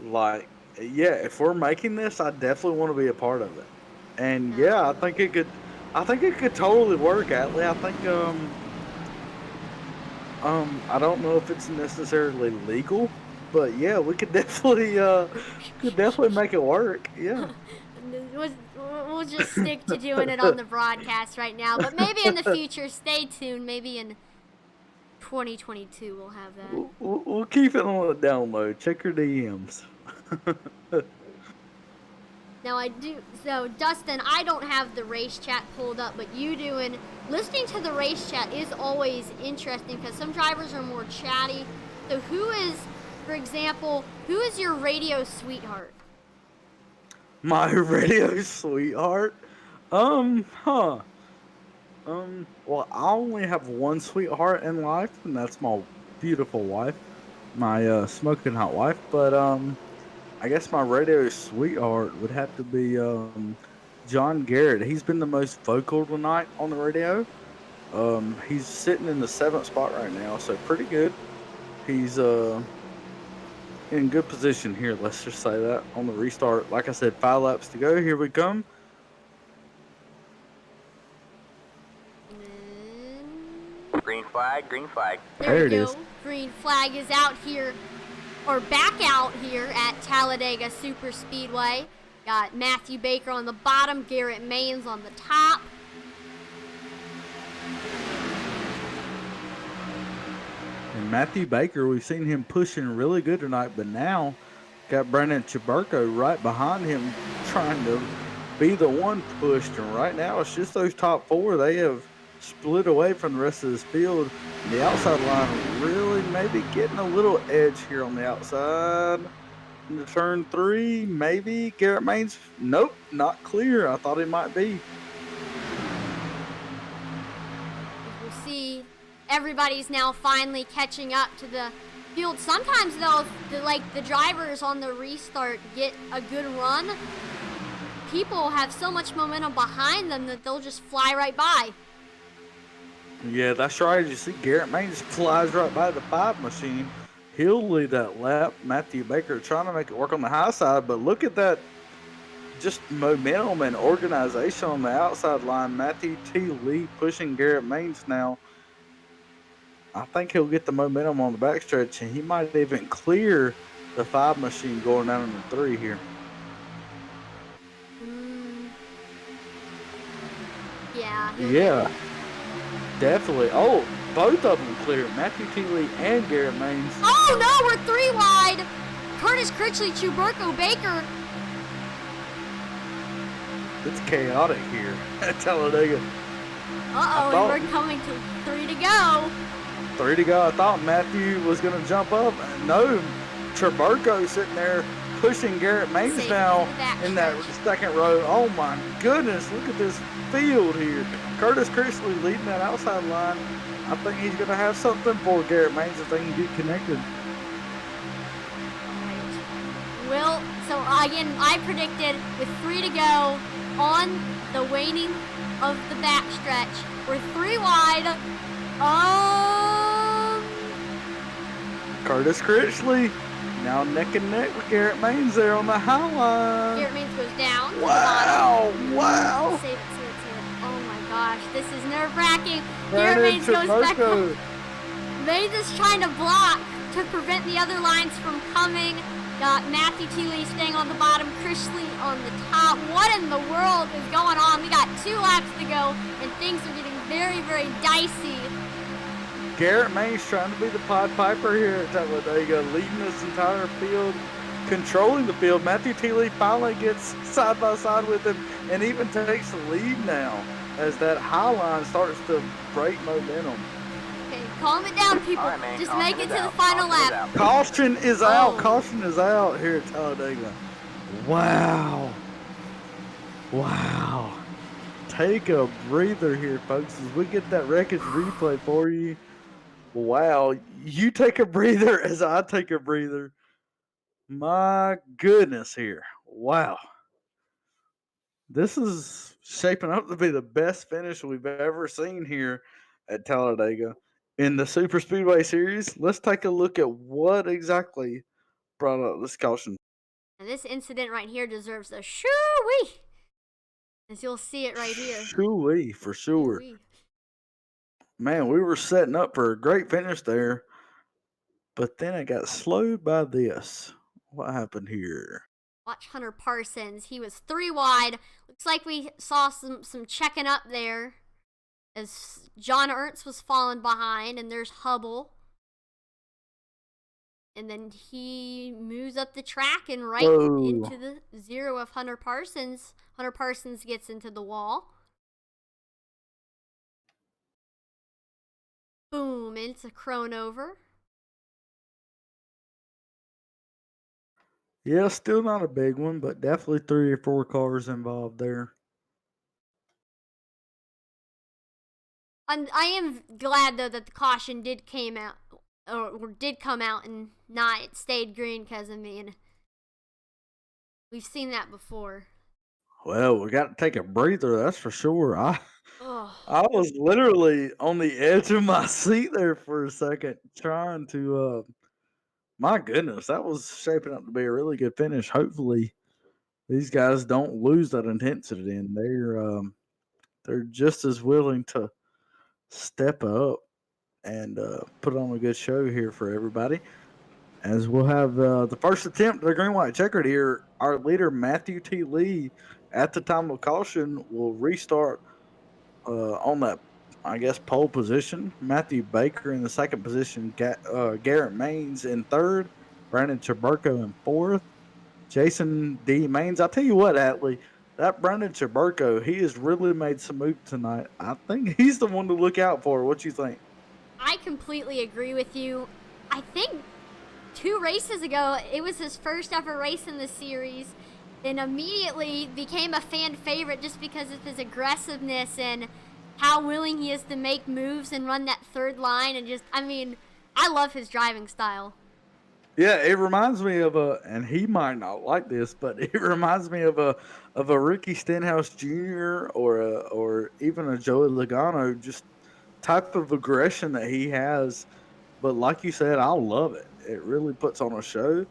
Like, yeah, if we're making this, I definitely want to be a part of it. And yeah, I think it could totally work, Atlee. I think I don't know if it's necessarily legal, but yeah, we could definitely make it work. Yeah. We'll just stick to doing it on the broadcast right now, but maybe in the future, stay tuned. Maybe in 2022 we'll have that. We'll keep it on the download. Check your DMs. Now so Dustin, I don't have the race chat pulled up, but you do, and listening to the race chat is always interesting because some drivers are more chatty. So for example, who is your radio sweetheart? My radio sweetheart? Well, I only have one sweetheart in life, and that's my beautiful wife, my smoking hot wife. But I guess my radio sweetheart would have to be John Garrett. He's been the most vocal tonight on the radio. He's sitting in the 7th spot right now, so pretty good. He's in good position here, let's just say that, on the restart. Like I said, 5 laps to go. Here we come. Green flag, green flag. There it we go. is. Green flag is out here, or back out here at Talladega Superspeedway. Got Matthew Baker on the bottom, Garrett Maines on the top. And Matthew Baker, we've seen him pushing really good tonight, but now Got Brandon Chaburko right behind him, trying to be the one pushed. And right now, it's just those top four. They have split away from the rest of this field. And the outside line really maybe getting a little edge here on the outside. Into turn 3, maybe Garrett Maines. Nope, not clear. I thought it might be. We'll see. Everybody's now finally catching up to the field. Sometimes though, the drivers on the restart get a good run, people have so much momentum behind them that they'll just fly right by. Yeah, that's right. You see Garrett Maines flies right by the 5 machine. He'll lead that lap. Matthew Baker trying to make it work on the high side, but look at that just momentum and organization on the outside line. Matthew T. Lee pushing Garrett Maines now. I think he'll get the momentum on the backstretch, and he might even clear the 5 machine going down into 3 here. Yeah, definitely. Oh, both of them clear. Matthew T. Lee and Garrett Maines. Oh no, we're 3 wide. Curtis Critchley, Chuburko, Baker. It's chaotic here at Talladega. We're coming to 3 to go. 3 to go. I thought Matthew was going to jump up. No, Chuburko sitting there pushing Garrett Maines now in that second row. Oh my goodness, look at this field here. Curtis Critchley leading that outside line. I think he's going to have something for Garrett Maines if they can get connected. Well, so again, I predicted with 3 to go on the waning of the backstretch. We're 3 wide. Curtis Critchley now neck and neck with Garrett Maines there on the high line. Garrett Maines goes down. Wow, wow. Save it. Oh my gosh, this is nerve-wracking. Garrett Maines goes back up. Maines is trying to block to prevent the other lines from coming. Got Matthew T. Lee staying on the bottom, Critchley on the top. What in the world is going on? We got 2 laps to go, and things are getting very, very dicey. Garrett Maines trying to be the Pied Piper here at Talladega, leading this entire field, controlling the field. Matthew T. Lee finally gets side by side with him and even takes the lead now as that high line starts to break momentum. Okay, calm it down, people. All right, man, just calm make it to down. the final Calm it lap. down. Caution is out. Oh. Caution is out here at Talladega. Wow. Wow. Take a breather here, folks, as we get that wreckage replay for you. Wow. You take a breather as I take a breather. My goodness here. Wow. This is shaping up to be the best finish we've ever seen here at Talladega in the Superspeedway Series. Let's take a look at what exactly brought up this caution. And this incident right here deserves a shoo-wee, as you'll see it right here. Shoo-wee, for sure. Shoo-wee. Man, we were setting up for a great finish there, but then it got slowed by this. What happened here? Watch Hunter Parsons. He was 3 wide. Looks like we saw some checking up there as John Ernst was falling behind, and there's Hubble. And then he moves up the track and right into the 0 of Hunter Parsons. Hunter Parsons gets into the wall. Boom, and it's a crone over. Yeah, still not a big one, but definitely 3 or 4 cars involved there. I am glad though that the caution did come out and not stayed green, because I mean, we've seen that before. Well, we got to take a breather, that's for sure. I was literally on the edge of my seat there for a second, trying to. My goodness, that was shaping up to be a really good finish. Hopefully, these guys don't lose that intensity, and they're just as willing to step up and put on a good show here for everybody. As we'll have the first attempt at the green white checkered here, our leader Matthew T. Lee, at the time of caution, will restart on that, I guess, pole position. Matthew Baker in the second position, Garrett Maines in third, Brandon Chaburko in fourth, Jason D. Maines. I'll tell you what, Atlee, that Brandon Chaburko, he has really made some moves tonight. I think he's the one to look out for. What you think? I completely agree with you. I think 2 races ago, it was his first ever race in the series, and immediately became a fan favorite just because of his aggressiveness and how willing he is to make moves and run that third line. And just, I mean, I love his driving style. Yeah, it reminds me of and he might not like this, but it reminds me of a Ricky Stenhouse Jr. or even a Joey Logano, just type of aggression that he has. But like you said, I love it. It really puts on a show,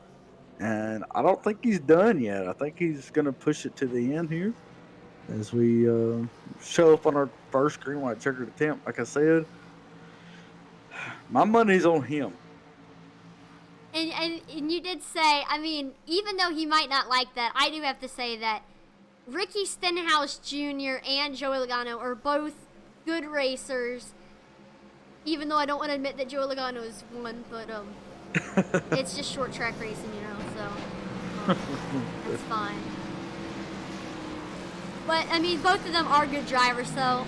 and I don't think he's done yet. I think he's going to push it to the end here as we show up on our first green white checkered attempt. Like I said, my money's on him. And you did say, I mean, even though he might not like that, I do have to say that Ricky Stenhouse Jr. and Joey Logano are both good racers. Even though I don't want to admit that Joey Logano is one, but it's just short track racing, you know, so that's fine. But I mean, both of them are good drivers, so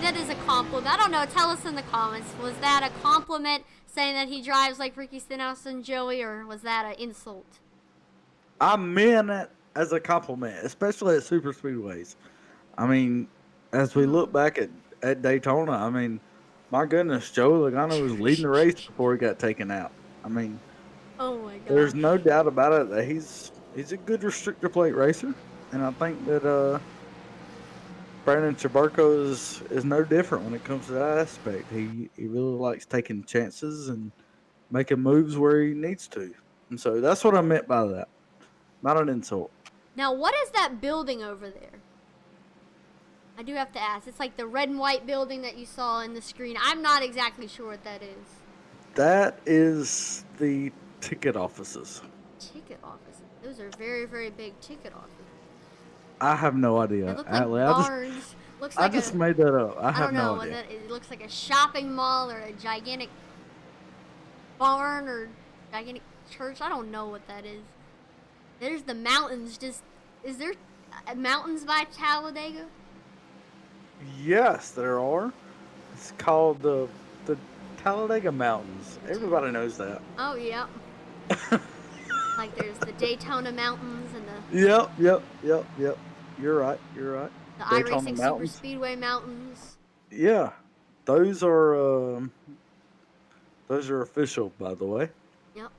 that is a compliment. I don't know. Tell us in the comments. Was that a compliment, saying that he drives like Ricky Stenhouse and Joey, or was that an insult? I meant it as a compliment, especially at super speedways. I mean, as we look back at Daytona, I mean, my goodness, Joey Logano was leading the race before he got taken out. I mean, oh my God, there's no doubt about it that he's a good restrictor plate racer, and I think that Brandon Chaburko is no different when it comes to that aspect. He really likes taking chances and making moves where he needs to. And so that's what I meant by that. Not an insult. Now, what is that building over there? I do have to ask. It's like the red and white building that you saw in the screen. I'm not exactly sure what that is. That is the ticket offices. Ticket offices. Those are very, very big ticket offices. I have no idea. They look like barns. I just made that up. I have no idea. It looks like a shopping mall or a gigantic barn or gigantic church. I don't know what that is. There's the mountains. Is there mountains by Talladega? Yes, there are. It's called the Talladega Mountains. Everybody knows that. Oh, yeah. Like there's the Daytona Mountains and the... Yep. You're right. The Daytona iRacing Mountains. Superspeedway Mountains. Yeah. Those are official, by the way. Yep.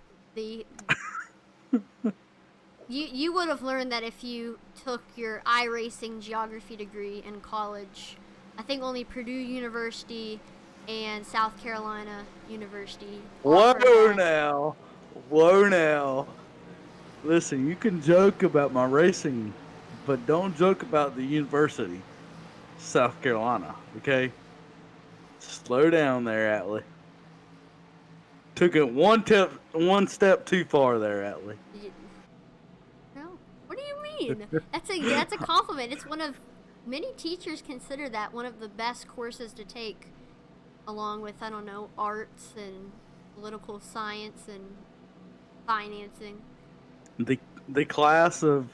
You would have learned that if you took your iRacing geography degree in college. I think only Purdue University and South Carolina University. Whoa now. Listen, you can joke about my racing, but don't joke about the University, South Carolina, okay? Slow down there, Atlee. Took it one step too far there, Atlee. No. What do you mean? That's a compliment. It's one of many teachers consider that one of the best courses to take, along with, I don't know, arts and political science and financing. The class of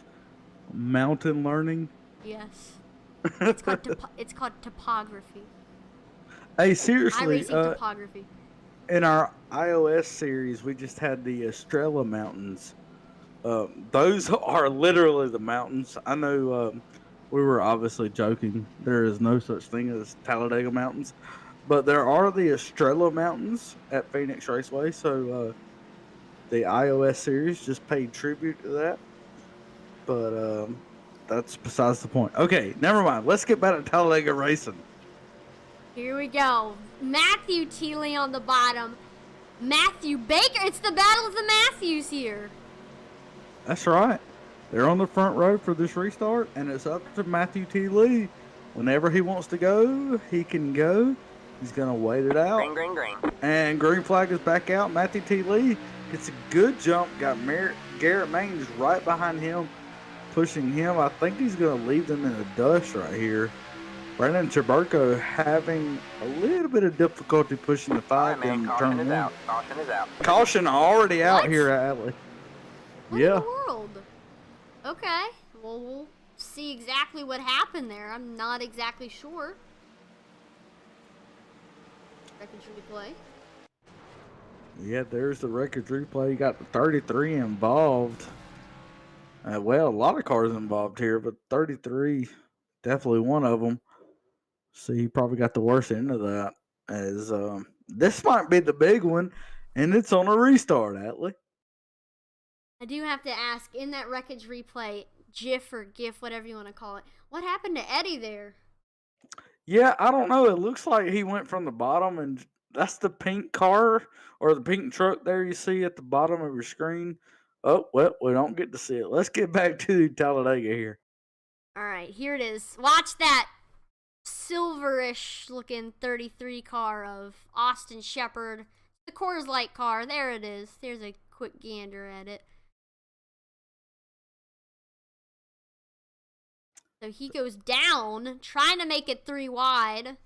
mountain learning. Yes. It's called topography. Hey, seriously, iRacing topography. in our iOS series, we just had the Estrella Mountains. Those are literally the mountains. I know we were obviously joking. There is no such thing as Talladega Mountains. But there are the Estrella Mountains at Phoenix Raceway. So the iOS series just paid tribute to that. But that's besides the point. Okay, never mind. Let's get back to Talladega Racing. Here we go. Matthew Teeley on the bottom. Matthew Baker. It's the Battle of the Matthews here. That's right. They're on the front row for this restart, and it's up to Matthew T. Lee. Whenever he wants to go, he can go. He's going to wait it out. Green. And green flag is back out. Matthew T. Lee gets a good jump. Got Garrett Maines right behind him, pushing him. I think he's going to leave them in the dust right here. Brandon Chaburko having a little bit of difficulty pushing the five in turn Caution is one. out. Caution is out. Caution already out What? here, Atlee. What Yeah. in the world? Okay. Well, we'll see exactly what happened there. I'm not exactly sure. Records replay. Yeah, there's the records replay. You got the 33 involved. Well, a lot of cars involved here, but 33, definitely one of them. So he probably got the worst end of that. As this might be the big one, and it's on a restart, Atlee. I do have to ask, in that wreckage replay, GIF or GIF, whatever you want to call it, what happened to Eddie there? Yeah, I don't know. It looks like he went from the bottom, and that's the pink car or the pink truck there you see at the bottom of your screen. Oh, well, we don't get to see it. Let's get back to Talladega here. All right, here it is. Watch that silverish looking 33 car of Austin Shepard. The Coors Light car. There it is. There's a quick gander at it. So he goes down, trying to make it 3 wide.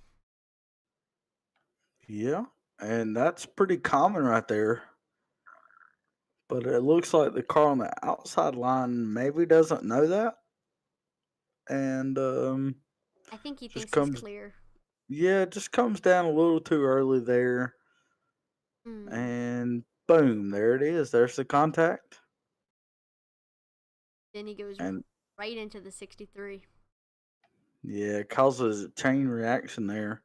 Yeah, and that's pretty common right there. But it looks like the car on the outside line maybe doesn't know that. And I think he just thinks he's clear. Yeah, it just comes down a little too early there. And boom, there it is. There's the contact. Then he goes right into the 63. Yeah, it causes a chain reaction there.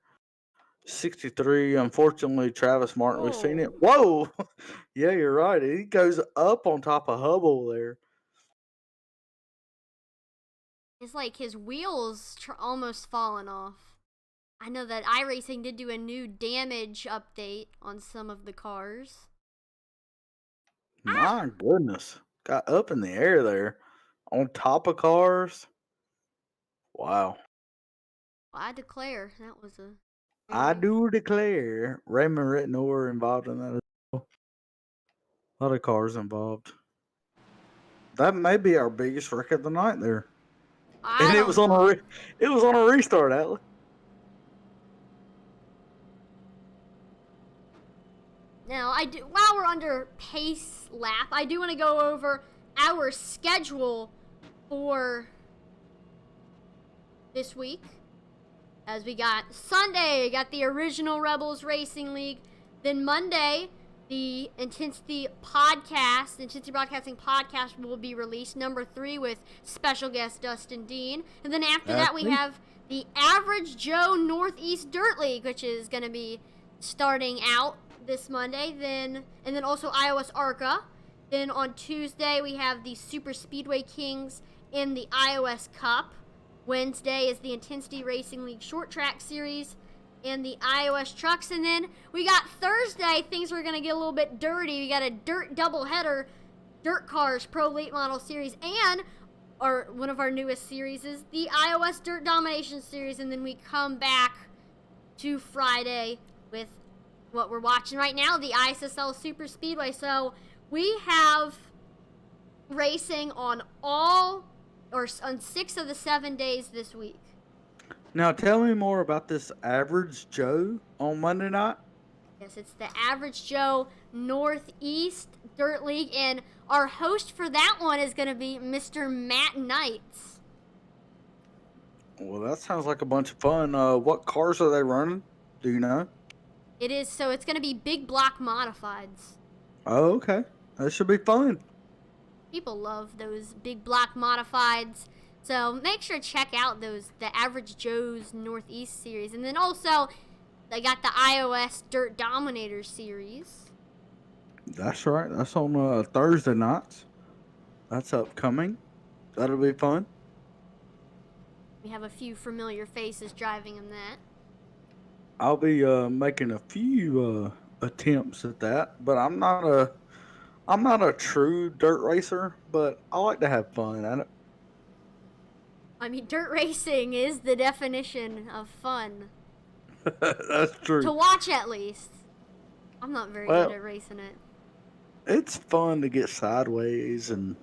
63, unfortunately, Travis Martin, we've seen it. Whoa! Yeah, you're right. He goes up on top of Hubble there. It's like his wheels almost falling off. I know that iRacing did do a new damage update on some of the cars. My goodness. Got up in the air there. On top of cars. Wow. I declare that was a... I do declare. Raymond Rittenor involved in that as well. A lot of cars involved. That may be our biggest wreck of the night there. It was on a restart, Atlee. Now, while we're under pace lap, I do want to go over our schedule for this week. As we got Sunday, we got the original Rebels Racing League. Then Monday, the Intensity Broadcasting Podcast will be released, number 3, with special guest Dustin Dean. And then after that, we have the Average Joe Northeast Dirt League, which is going to be starting out this Monday. And then also iOS ARCA. Then on Tuesday, we have the Superspeedway Kings in the iOS Cup. Wednesday is the Intensity Racing League Short Track Series and the iOS Trucks. And then we got Thursday, things are going to get a little bit dirty. We got a dirt doubleheader, Dirt Cars Pro Late Model Series, and one of our newest series is the iOS Dirt Domination Series. And then we come back to Friday with what we're watching right now, the iSSL Superspeedway. So we have racing on on 6 of the 7 days this week. Now tell me more about this Average Joe on Monday night. Yes, it's the Average Joe Northeast Dirt League, and our host for that one is going to be Mr. Matt Knights. Well, that sounds like a bunch of fun. What cars are they running? Do you know? It's going to be big block modifieds. Oh, okay. That should be fun. People love those big block modifieds. So make sure to check out the Average Joe's Northeast series. And then also, they got the iOS Dirt Dominator series. That's right. That's on Thursday nights. That's upcoming. That'll be fun. We have a few familiar faces driving in that. I'll be making a few attempts at that, but I'm not a true dirt racer, but I like to have fun at it. I mean, dirt racing is the definition of fun. That's true. To watch, at least. I'm not very good at racing it. It's fun to get sideways and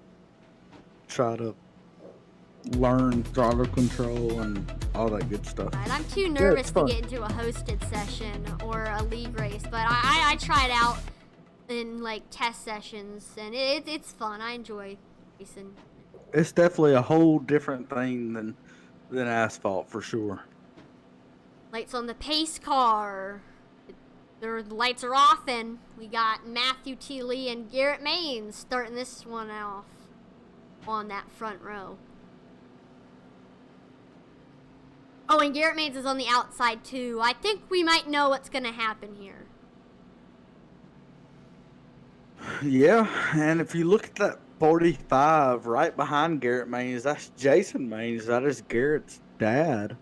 try to learn throttle control and all that good stuff. Right, I'm too nervous to get into a hosted session or a league race, but I tried out in like test sessions, and it's fun. I enjoy racing. it's definitely a whole different thing than asphalt for sure. Lights on the pace car. The lights are off, and we got Matthew T. Lee and Garrett Maines starting this one off on that front row. Oh, and Garrett Maines is on the outside too. I think we might know what's going to happen here. Yeah, and if you look at that 45 right behind Garrett Maines, that's Jason Maines. That is Garrett's dad.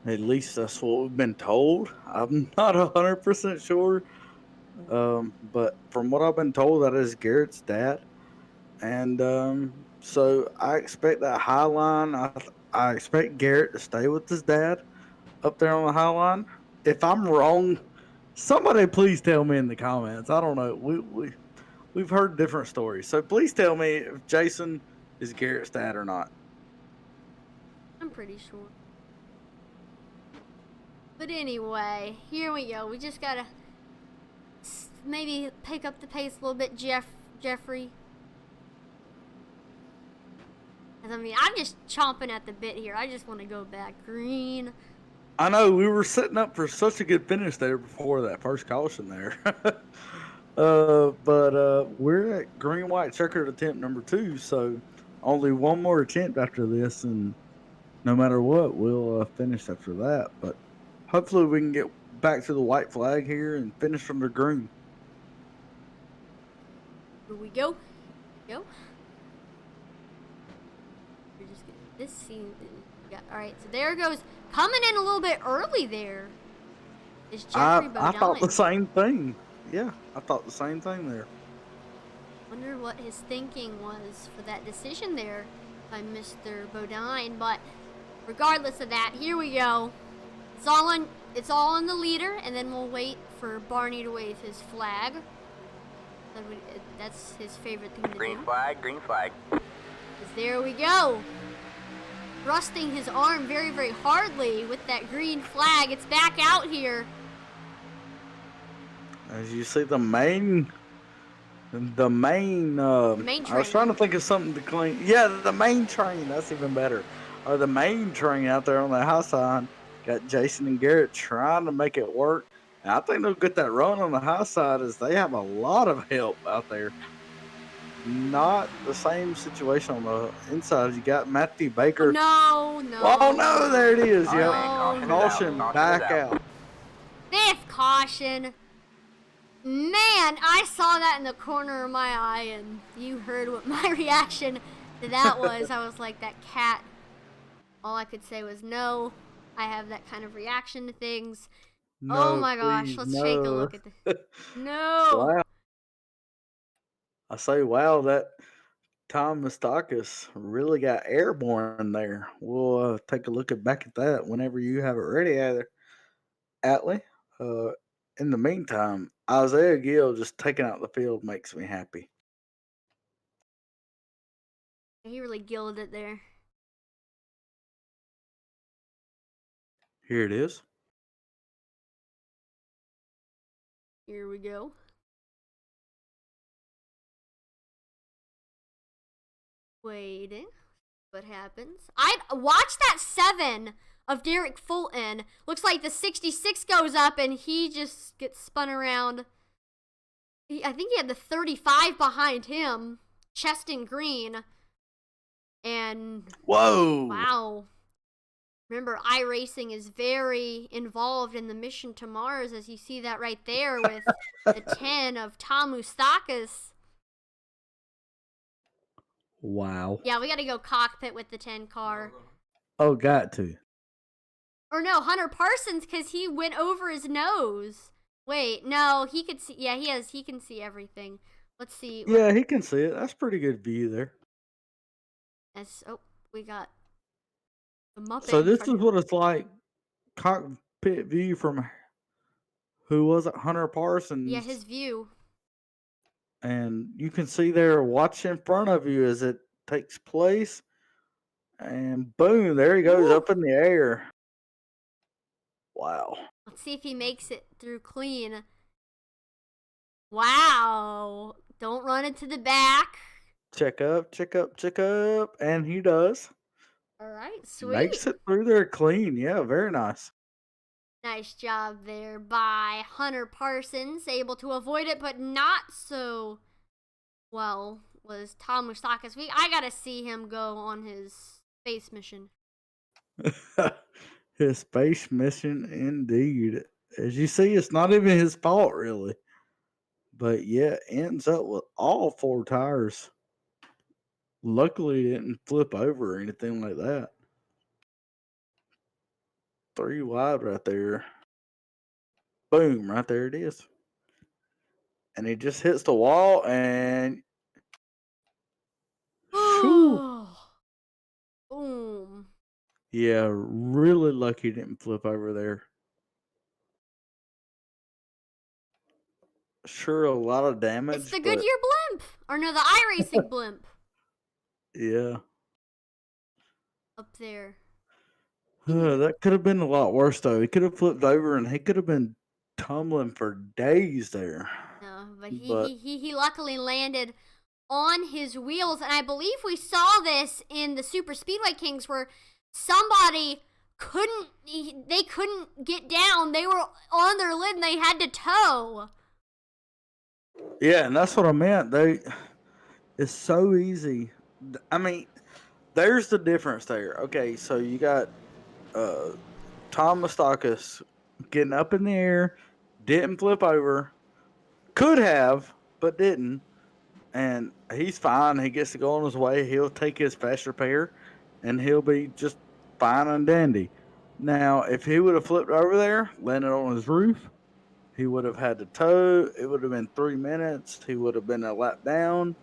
At least that's what we've been told. I'm not 100% sure. But from what I've been told, that is Garrett's dad. And so I expect that high line. I expect Garrett to stay with his dad up there on the high line. If I'm wrong, somebody please tell me in the comments. I don't know. We've heard different stories, so please tell me if Jason is Garrett's dad or not. I'm pretty sure. But anyway, here we go. We just gotta maybe pick up the pace a little bit, Jeffrey. I mean, I'm just chomping at the bit here. I just want to go back green. I know, we were setting up for such a good finish there before that first caution there. But we're at green white checkered attempt number 2, so only one more attempt after this, and no matter what, we'll finish after that. But hopefully we can get back to the white flag here and finish from the green. Here we go. Go. We're just getting this scene. Yeah, alright, so there goes. Coming in a little bit early there is Jeffrey Bodine. I thought the same thing. Yeah, I thought the same thing there. Wonder what his thinking was for that decision there by Mr. Bodine, but regardless of that, here we go. It's all on the leader, and then we'll wait for Barney to wave his flag. That's his favorite thing to do. Green flag, green flag. 'Cause there we go. Thrusting his arm very, very hardly with that green flag. It's back out here. As you see, the main train. I was trying to think of something to clean. Yeah, the main train. That's even better. Or the main train out there on the high side. Got Jason and Garrett trying to make it work. And I think they'll get that run on the high side as they have a lot of help out there. Not the same situation on the inside. You got Matthew Baker. No. Oh no, there it is. Oh, Yep. man, Caution back out. 5th caution. Man, I saw that in the corner of my eye, and you heard what my reaction to that was. I was like, that cat. All I could say was no. I have that kind of reaction to things. No, oh my gosh, please, let's no. take a look at this. No. Wow. I say, wow, that Tom Mustakis really got airborne there. We'll take a look back at that whenever you have it ready, Atlee. In the meantime, Isaiah Gill just taking out the field makes me happy. He really gilled it there. Here it is. Here we go. Waiting. What happens? I watched that 7 of Derek Fulton. Looks like the 66 goes up and he just gets spun around. I think he had the 35 behind him. Chest in green. And whoa. Wow. Remember, iRacing is very involved in the mission to Mars, as you see that right there with the 10 of Tom Mustakis. Wow. Yeah, we got to go cockpit with the 10 car. Oh, got to. Or no, Hunter Parsons, because he went over his nose. Wait, no, he could see. Yeah, he can see everything. Let's see. Yeah, he can see it. That's pretty good view there. We got the Muppet. So this is what it's like, cockpit view from, who was it, Hunter Parsons. Yeah, his view. And you can see there, watch in front of you as it takes place. And boom, there he goes. Woo. Up in the air. Wow. Let's see if he makes it through clean. Wow. Don't run into the back. Check up, check up, check up. And he does. All right, sweet. Makes it through there clean. Yeah, very nice. Nice job there by Hunter Parsons, able to avoid it, but not so well was Tom Moustakas. I gotta see him go on his space mission. His space mission, indeed. As you see, it's not even his fault, really. But yeah, ends up with all four tires. Luckily, it didn't flip over or anything like that. 3 wide right there. Boom, right there it is. And he just hits the wall and. Shoo. Boom. Yeah, really lucky it didn't flip over there. Sure, a lot of damage. It's the Goodyear blimp. Or no, the iRacing blimp. Yeah. Up there. That could have been a lot worse, though. He could have flipped over and he could have been tumbling for days there. No, but he luckily landed on his wheels, and I believe we saw this in the Superspeedway Kings where somebody couldn't get down. They were on their lid and they had to tow. Yeah, and that's what I meant. It's so easy. I mean, there's the difference there. Okay, so you got Tom Moustakas getting up in the air, didn't flip over, could have, but didn't. And he's fine. He gets to go on his way. He'll take his fast repair, and he'll be just fine and dandy. Now, if he would have flipped over there, landed on his roof, he would have had to tow. It would have been 3 minutes. He would have been a lap down,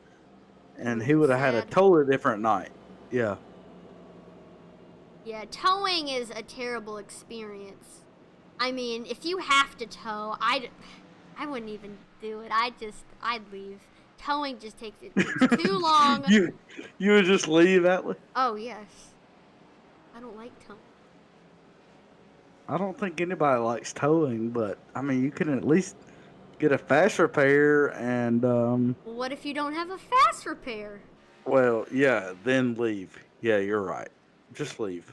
and he would have had a totally different night. Yeah. Yeah, towing is a terrible experience. I mean, if you have to tow, I wouldn't even do it. I'd leave. Towing just takes too long. You would just leave, Atlee? Oh, yes. I don't like towing. I don't think anybody likes towing, but, I mean, you can at least get a fast repair and, What if you don't have a fast repair? Well, yeah, then leave. Yeah, you're right. Just leave.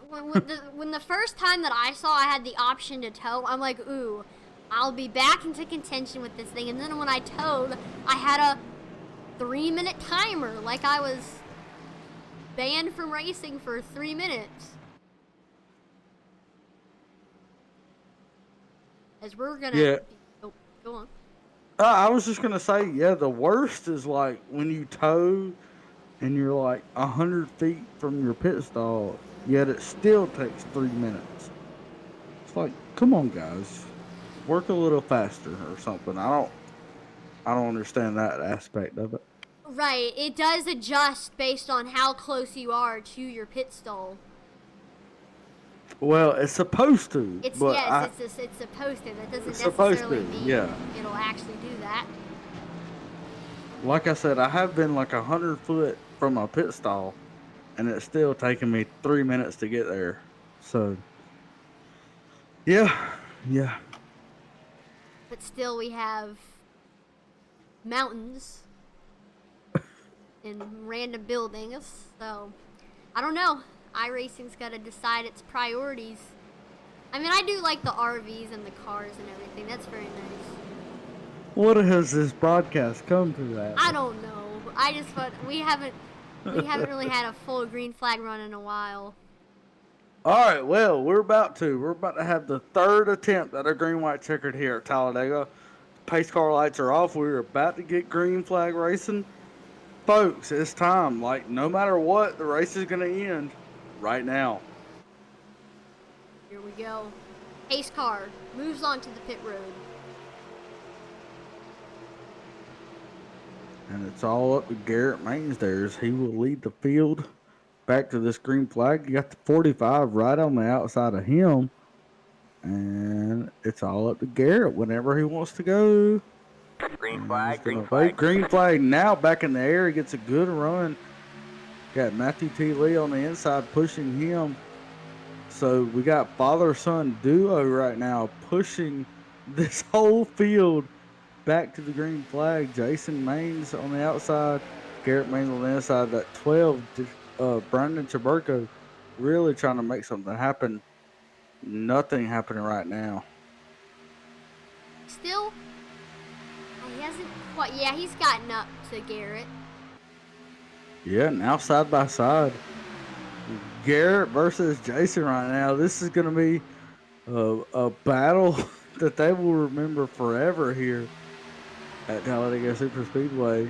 When the first time that I saw I had the option to tow, I'm like, ooh, I'll be back into contention with this thing. And then when I towed, I had a 3-minute timer, like I was banned from racing for 3 minutes. As we're gonna... Yeah. Oh, go on. I was just going to say, yeah, the worst is like when you tow and you're like 100 feet from your pit stall, yet it still takes 3 minutes. It's like, come on, guys. Work a little faster or something. I don't understand that aspect of it. Right, it does adjust based on how close you are to your pit stall. Well, it's supposed to. It's but it's supposed to. That doesn't it's supposed necessarily to, mean yeah. It'll actually do that. Like I said, I have been like 100 foot from my pit stall, and it's still taking me 3 minutes to get there. So, yeah. But still, we have mountains and random buildings. So, I don't know. iRacing's got to decide its priorities. I mean, I do like the RVs and the cars and everything. That's very nice. What has this broadcast come to that? I don't know. I just thought we haven't really had a full green flag run in a while. All right, well, we're about to have the third attempt at a green-white checkered here at Talladega. Pace car lights are off. We're about to get green flag racing. Folks, it's time. Like, no matter what, the race is going to end right now. Here we go. Pace car moves onto the pit road. And it's all up to Garrett Maines there as he will lead the field back to this green flag. You got the 45 right on the outside of him. And it's all up to Garrett whenever he wants to go. Green flag, green flag. Green flag now back in the air. He gets a good run. Got Matthew T. Lee on the inside pushing him. So we got father-son duo right now pushing this whole field back to the green flag. Jason Maines on the outside, Garrett Maines on the inside. That 12, Brandon Chaburko really trying to make something happen. Nothing happening right now. Still, he hasn't quite. Yeah, he's gotten up to Garrett. Yeah, now side by side. Garrett versus Jason right now. This is going to be a battle that they will remember forever here at Talladega Superspeedway.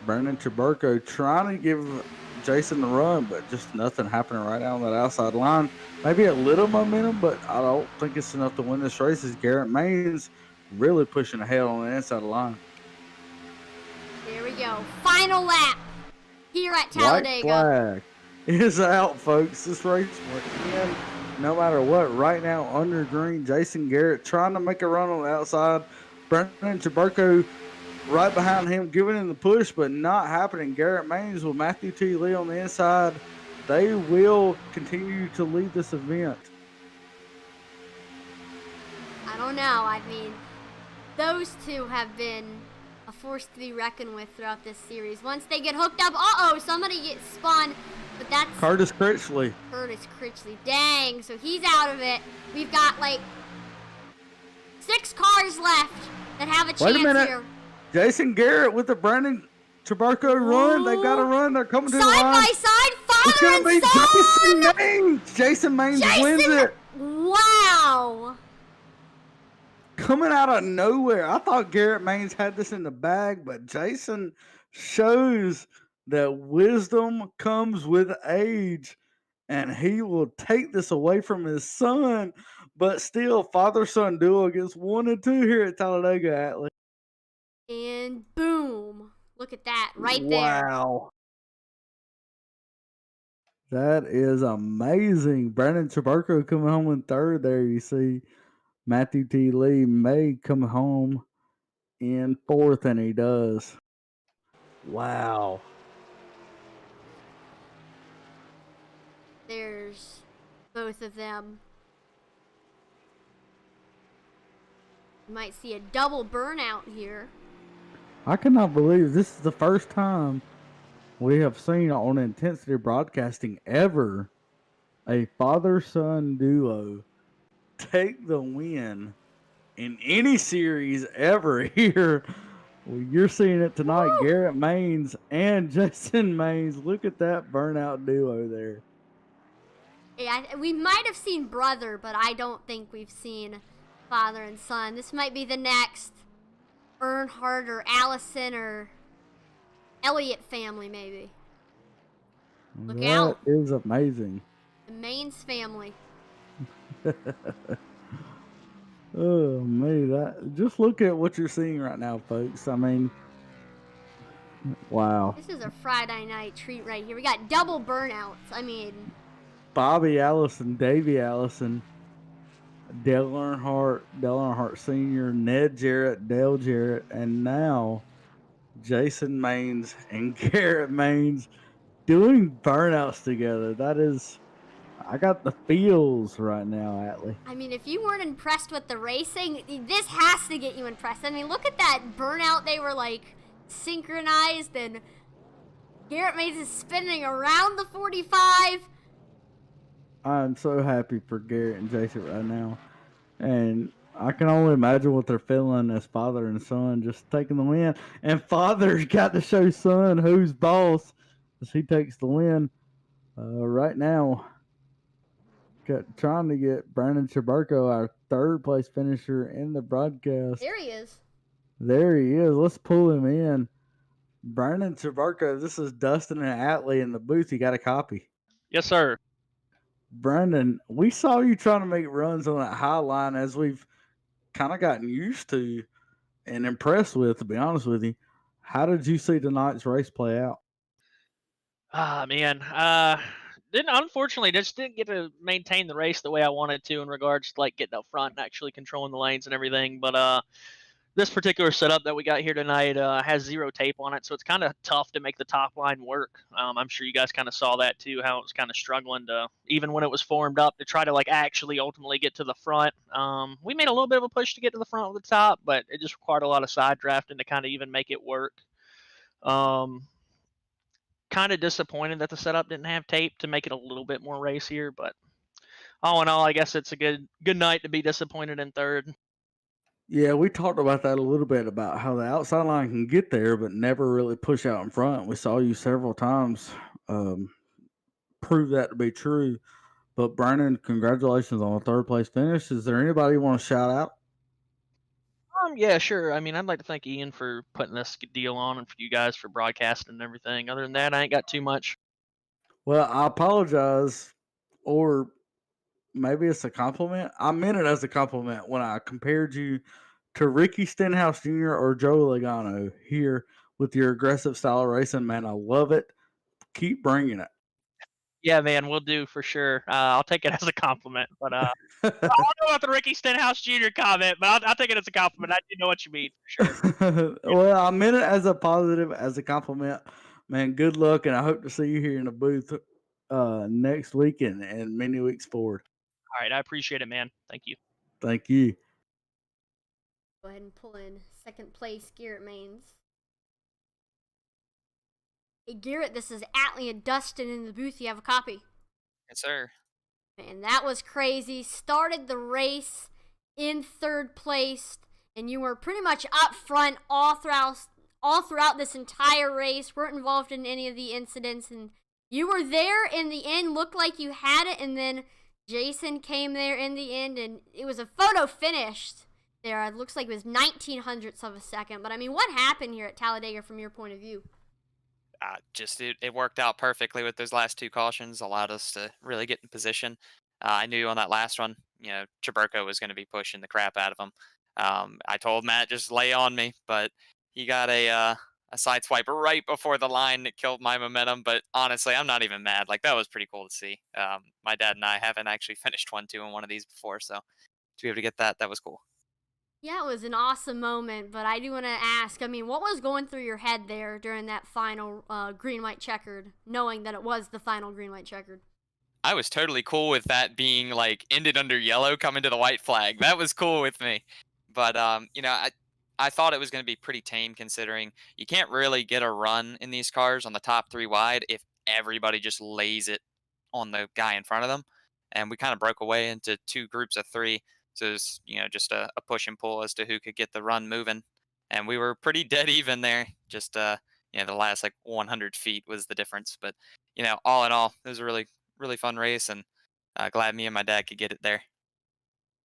Brandon Chaburko trying to give Jason the run, but just nothing happening right now on that outside line. Maybe a little momentum, but I don't think it's enough to win this race. As Garrett Maines really pushing ahead on the inside line. There we go. Final lap here at Talladega. White flag is out, folks. This race will end no matter what. Right now, under green, Jason Garrett trying to make a run on the outside. Brandon Chaburko right behind him, giving him the push, but not happening. Garrett Maines with Matthew T. Lee on the inside. They will continue to lead this event. I don't know. I mean, those two have been a force to be reckoned with throughout this series. Once they get hooked up, somebody gets spun. But that's Curtis Critchley. Curtis Critchley. Dang, so he's out of it. We've got like 6 cars left that have a chance Wait a minute. here. Jason Garrett with the Brandon Chaburko run. They got to run. They're coming to the line. Side by side, It's father going to be and son. Jason Maines. Jason Maines wins it. Wow. Coming out of nowhere. I thought Garrett Maines had this in the bag, but Jason shows that wisdom comes with age, and he will take this away from his son. But still, father-son duo gets 1 and 2 here at Talladega, Atlee. And boom. Look at that right Wow. That is amazing. Brandon Chaburko coming home in third there. You see Matthew T. Lee may come home in fourth, and he does. Wow. There's both of them. You might see a double burnout here. I cannot believe this is the first time we have seen on Intensity Broadcasting ever a father-son duo take the win in any series ever here. Well, you're seeing it tonight. Woo! Garrett Maines and Jason Maines. Look at that burnout duo there. Yeah, we might have seen brother, but I don't think we've seen father and son. This might be the next Earnhardt or Allison or Elliott family, maybe. Look out. That is amazing. The Maines family. Oh, me, that just look at what you're seeing right now, folks. I mean, wow. This is a Friday night treat right here. We got double burnouts. I mean, Bobby Allison, Davey Allison, Dale Earnhardt Sr., Ned Jarrett, Dale Jarrett, and now Jason Maines and Garrett Maines doing burnouts together. That is, I got the feels right now, Atlee. I mean, if you weren't impressed with the racing, this has to get you impressed. I mean, look at that burnout. They were like synchronized, and Garrett Maines is spinning around the 45. I'm so happy for Garrett and Jason right now. And I can only imagine what they're feeling as father and son just taking the win. And father's got to show son who's boss as he takes the win. Right now, trying to get Brandon Chaburko, our third place finisher in the broadcast. There he is. There he is. Let's pull him in. Brandon Chaburko, this is Dustin and Atlee in the booth. You got a copy? Yes, sir. Brandon, we saw you trying to make runs on that high line as we've kind of gotten used to and impressed with, to be honest with you. How did you see tonight's race play out? Man. Unfortunately, just didn't get to maintain the race the way I wanted to in regards to like getting up front and actually controlling the lanes and everything. But this particular setup that we got here tonight has 0 tape on it, so it's kind of tough to make the top line work. I'm sure you guys kind of saw that too, how it was kind of struggling to, even when it was formed up, to try to like actually ultimately get to the front. We made a little bit of a push to get to the front with the top, but it just required a lot of side drafting to kind of even make it work. Kind of disappointed that the setup didn't have tape to make it a little bit more racier, but all in all, I guess it's a good night to be disappointed in third. Yeah, we talked about that a little bit about how the outside line can get there, but never really push out in front. We saw you several times prove that to be true. But Brandon, congratulations on a third place finish. Is there anybody you want to shout out? Yeah, sure. I mean, I'd like to thank Ian for putting this deal on and for you guys for broadcasting and everything. Other than that, I ain't got too much. Well, I apologize, or maybe it's a compliment. I meant it as a compliment when I compared you to Ricky Stenhouse Jr. or Joe Logano here with your aggressive style of racing. Man, I love it. Keep bringing it. Yeah, man, we'll do for sure. I'll take it as a compliment. But I don't know about the Ricky Stenhouse Jr. comment, but I'll take it as a compliment. I do know what you mean for sure. Well, I meant it as a positive, as a compliment. Man, good luck, and I hope to see you here in the booth next week and many weeks forward. All right, I appreciate it, man. Thank you. Thank you. Go ahead and pull in second place, Garrett Maines. Hey, Garrett, this is Atlee and Dustin in the booth. You have a copy? Yes, sir. Man, that was crazy. Started the race in third place, and you were pretty much up front all throughout this entire race. Weren't involved in any of the incidents, and you were there in the end. Looked like you had it, and then Jason came there in the end, and it was a photo finished there. It looks like it was 1900ths of a second. But I mean, what happened here at Talladega from your point of view? It worked out perfectly with those last two cautions, allowed us to really get in position. I knew on that last one, Chaburko was going to be pushing the crap out of him. I told Matt just lay on me, but he got a side swipe right before the line that killed my momentum. But honestly, I'm not even mad. Like, that was pretty cool to see. My dad and I haven't actually finished 1-2 in one of these before, so to be able to get that was cool. Yeah, it was an awesome moment, but I do want to ask, I mean, what was going through your head there during that final green-white checkered, knowing that it was the final green-white checkered? I was totally cool with that being, like, ended under yellow, coming to the white flag. That was cool with me. But, I thought it was going to be pretty tame, considering you can't really get a run in these cars on the top 3 wide if everybody just lays it on the guy in front of them. And we kind of broke away into 2 groups of 3. So it was, just a push and pull as to who could get the run moving. And we were pretty dead even there. Just, the last, like, 100 feet was the difference. But, all in all, it was a really, really fun race. And glad me and my dad could get it there.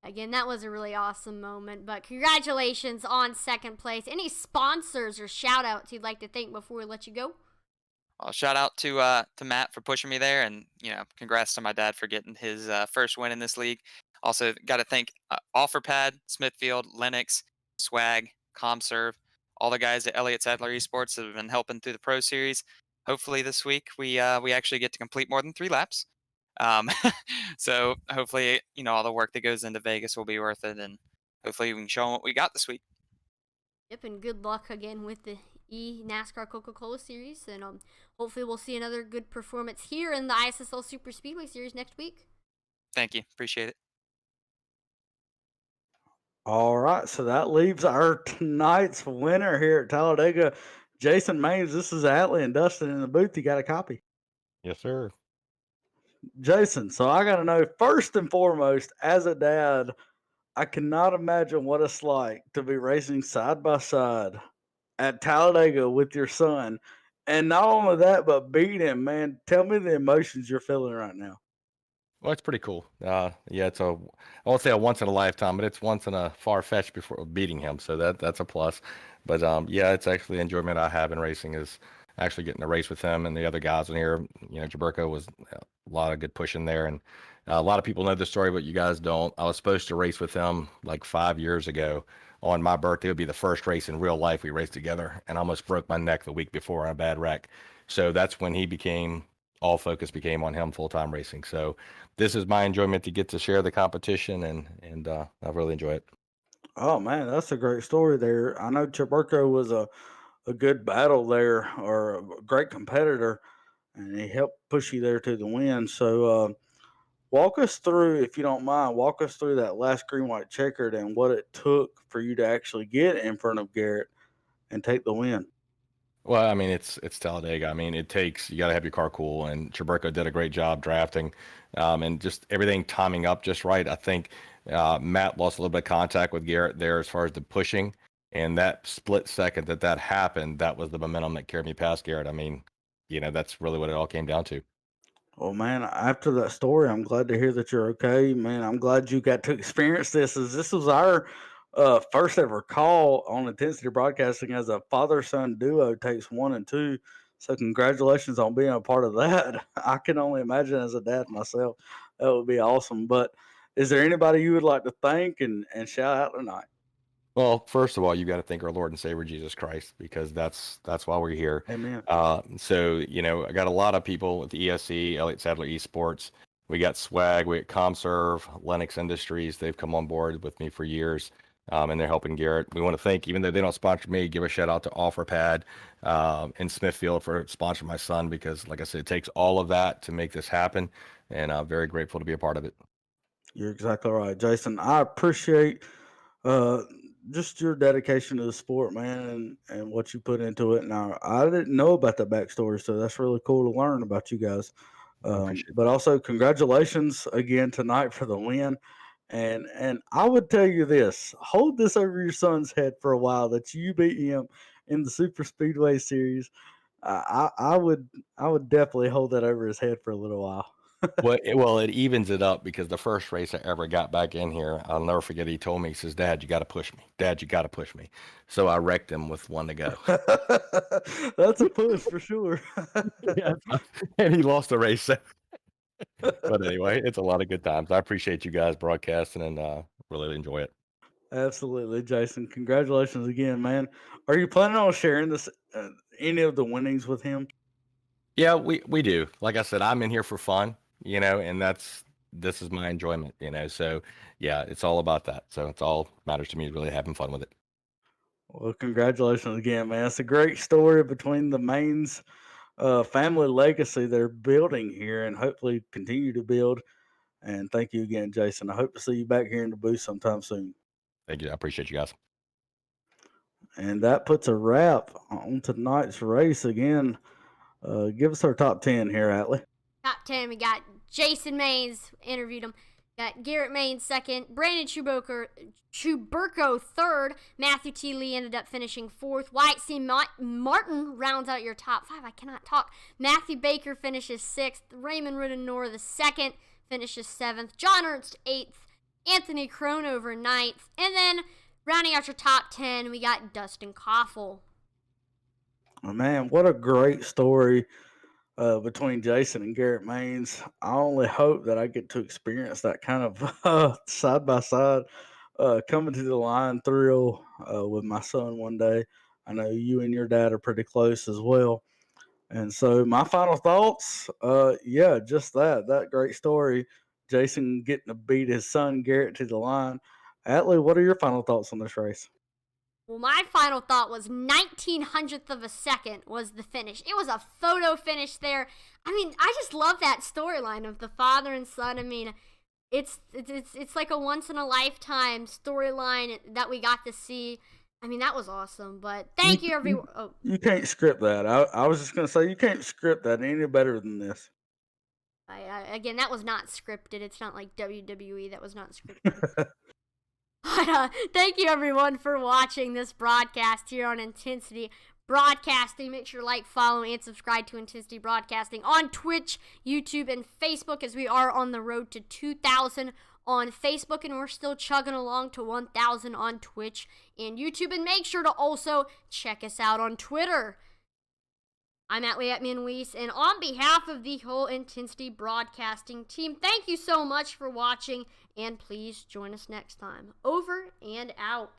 Again, that was a really awesome moment. But congratulations on second place. Any sponsors or shout-outs you'd like to thank before we let you go? Well, shout out to Matt for pushing me there. And, congrats to my dad for getting his first win in this league. Also, got to thank OfferPad, Smithfield, Lennox, Swag, ComServe, all the guys at Elliott Sadler Esports that have been helping through the Pro Series. Hopefully this week we actually get to complete more than 3 laps. So hopefully, all the work that goes into Vegas will be worth it, and hopefully we can show them what we got this week. Yep, and good luck again with the NASCAR Coca-Cola Series, and hopefully we'll see another good performance here in the iSSL Superspeedway Series next week. Thank you. Appreciate it. All right, so that leaves our tonight's winner here at Talladega, Jason Maines. This is Atlee and Dustin in the booth. You got a copy? Yes, sir. Jason, so I got to know, first and foremost, as a dad, I cannot imagine what it's like to be racing side by side at Talladega with your son. And not only that, but beat him, man. Tell me the emotions you're feeling right now. Well, it's pretty cool. Yeah, it's I won't say a once in a lifetime, but it's once in a far fetched before beating him. So that's a plus. But yeah, it's actually the enjoyment I have in racing is actually getting to race with him and the other guys in here. Jaburko was a lot of good pushing there, and a lot of people know the story, but you guys don't. I was supposed to race with him like 5 years ago. On my birthday, it would be the first race in real life we raced together, and I almost broke my neck the week before in a bad wreck. So that's when all focus became on him full-time racing. So this is my enjoyment to get to share the competition, and I really enjoy it. Oh man, that's a great story there. I know Chaburko was a good battle there, or a great competitor, and he helped push you there to the win. So walk us through, if you don't mind, walk us through that last green white checkered and what it took for you to actually get in front of Garrett and take the win. Well, I mean, it's Talladega. I mean, it takes you got to have your car cool, and Chaburko did a great job drafting, and just everything timing up just right. I think Matt lost a little bit of contact with Garrett there as far as the pushing, and that split second that happened, that was the momentum that carried me past Garrett. I mean, that's really what it all came down to. Well, man, after that story, I'm glad to hear that you're okay. Man, I'm glad you got to experience this. As this was our first ever call on Intensity Broadcasting as a father son duo, takes 1 and 2. So, congratulations on being a part of that. I can only imagine as a dad myself, that would be awesome. But is there anybody you would like to thank and shout out tonight? Well, first of all, you got to thank our Lord and Savior Jesus Christ, because that's why we're here. Amen. So I got a lot of people with ESE, Elliott Sadler Esports. We got Swag, we got ComServe, Lennox Industries. They've come on board with me for years, and they're helping Garrett. We want to thank, even though they don't sponsor me, give a shout out to OfferPad in Smithfield for sponsoring my son, because, like I said, it takes all of that to make this happen, and I'm very grateful to be a part of it. You're exactly right, Jason. I appreciate uh, just your dedication to the sport, man, and what you put into it. Now, I didn't know about the backstory, so that's really cool to learn about you guys. I appreciate But also, congratulations again tonight for the win. And I would tell you this: hold this over your son's head for a while that you beat him in the Super Speedway Series. I would definitely hold that over his head for a little while. Well, it evens it up, because the first race I ever got back in here, I'll never forget. He told me, he says, "Dad, you got to push me. Dad, you got to push me." So I wrecked him with one to go. That's a push for sure. Yeah, and he lost the race. But anyway, it's a lot of good times. I appreciate you guys broadcasting, and really enjoy it. Absolutely, Jason. Congratulations again, man. Are you planning on sharing this any of the winnings with him? Yeah, we do. Like I said, I'm in here for fun, and this is my enjoyment, So yeah, it's all about that. So it's all matters to me, is really having fun with it. Well, congratulations again, man. It's a great story between the Mains family legacy they're building here and hopefully continue to build. And thank you again, Jason. I hope to see you back here in the booth sometime soon. Thank you. I appreciate you guys. And that puts a wrap on tonight's race. Again, give us our top 10 here, Atlee. Top 10, we got Jason Maines, interviewed him. Got Garrett Maines second, Brandon Chuburko third, Matthew T. Lee ended up finishing fourth, Wyatt C. Martin rounds out your top 5, I cannot talk. Matthew Baker finishes sixth, Raymond Riddenor the second, finishes seventh, John Ernst eighth, Anthony Cronover ninth, and then rounding out your top 10, we got Dustin Koffel. Oh, man, what a great story between Jason and Garrett Maines. I only hope that I get to experience that kind of side by side coming to the line thrill with my son one day. I know you and your dad are pretty close as well. And so my final thoughts, yeah, just that great story. Jason getting to beat his son Garrett to the line. Atlee, what are your final thoughts on this race? Well, my final thought was 1900th of a second was the finish. It was a photo finish there. I mean, I just love that storyline of the father and son. I mean, it's like a once in a lifetime storyline that we got to see. I mean, that was awesome. But thank you, everyone. Oh, You can't script that. I was just going to say, you can't script that any better than this. again, that was not scripted. It's not like WWE. That was not scripted. But thank you, everyone, for watching this broadcast here on Intensity Broadcasting. Make sure to like, follow, and subscribe to Intensity Broadcasting on Twitch, YouTube, and Facebook, as we are on the road to 2,000 on Facebook, and we're still chugging along to 1,000 on Twitch and YouTube. And make sure to also check us out on Twitter. I'm Atlee Weiss, and on behalf of the whole Intensity Broadcasting team, thank you so much for watching, and please join us next time. Over and out.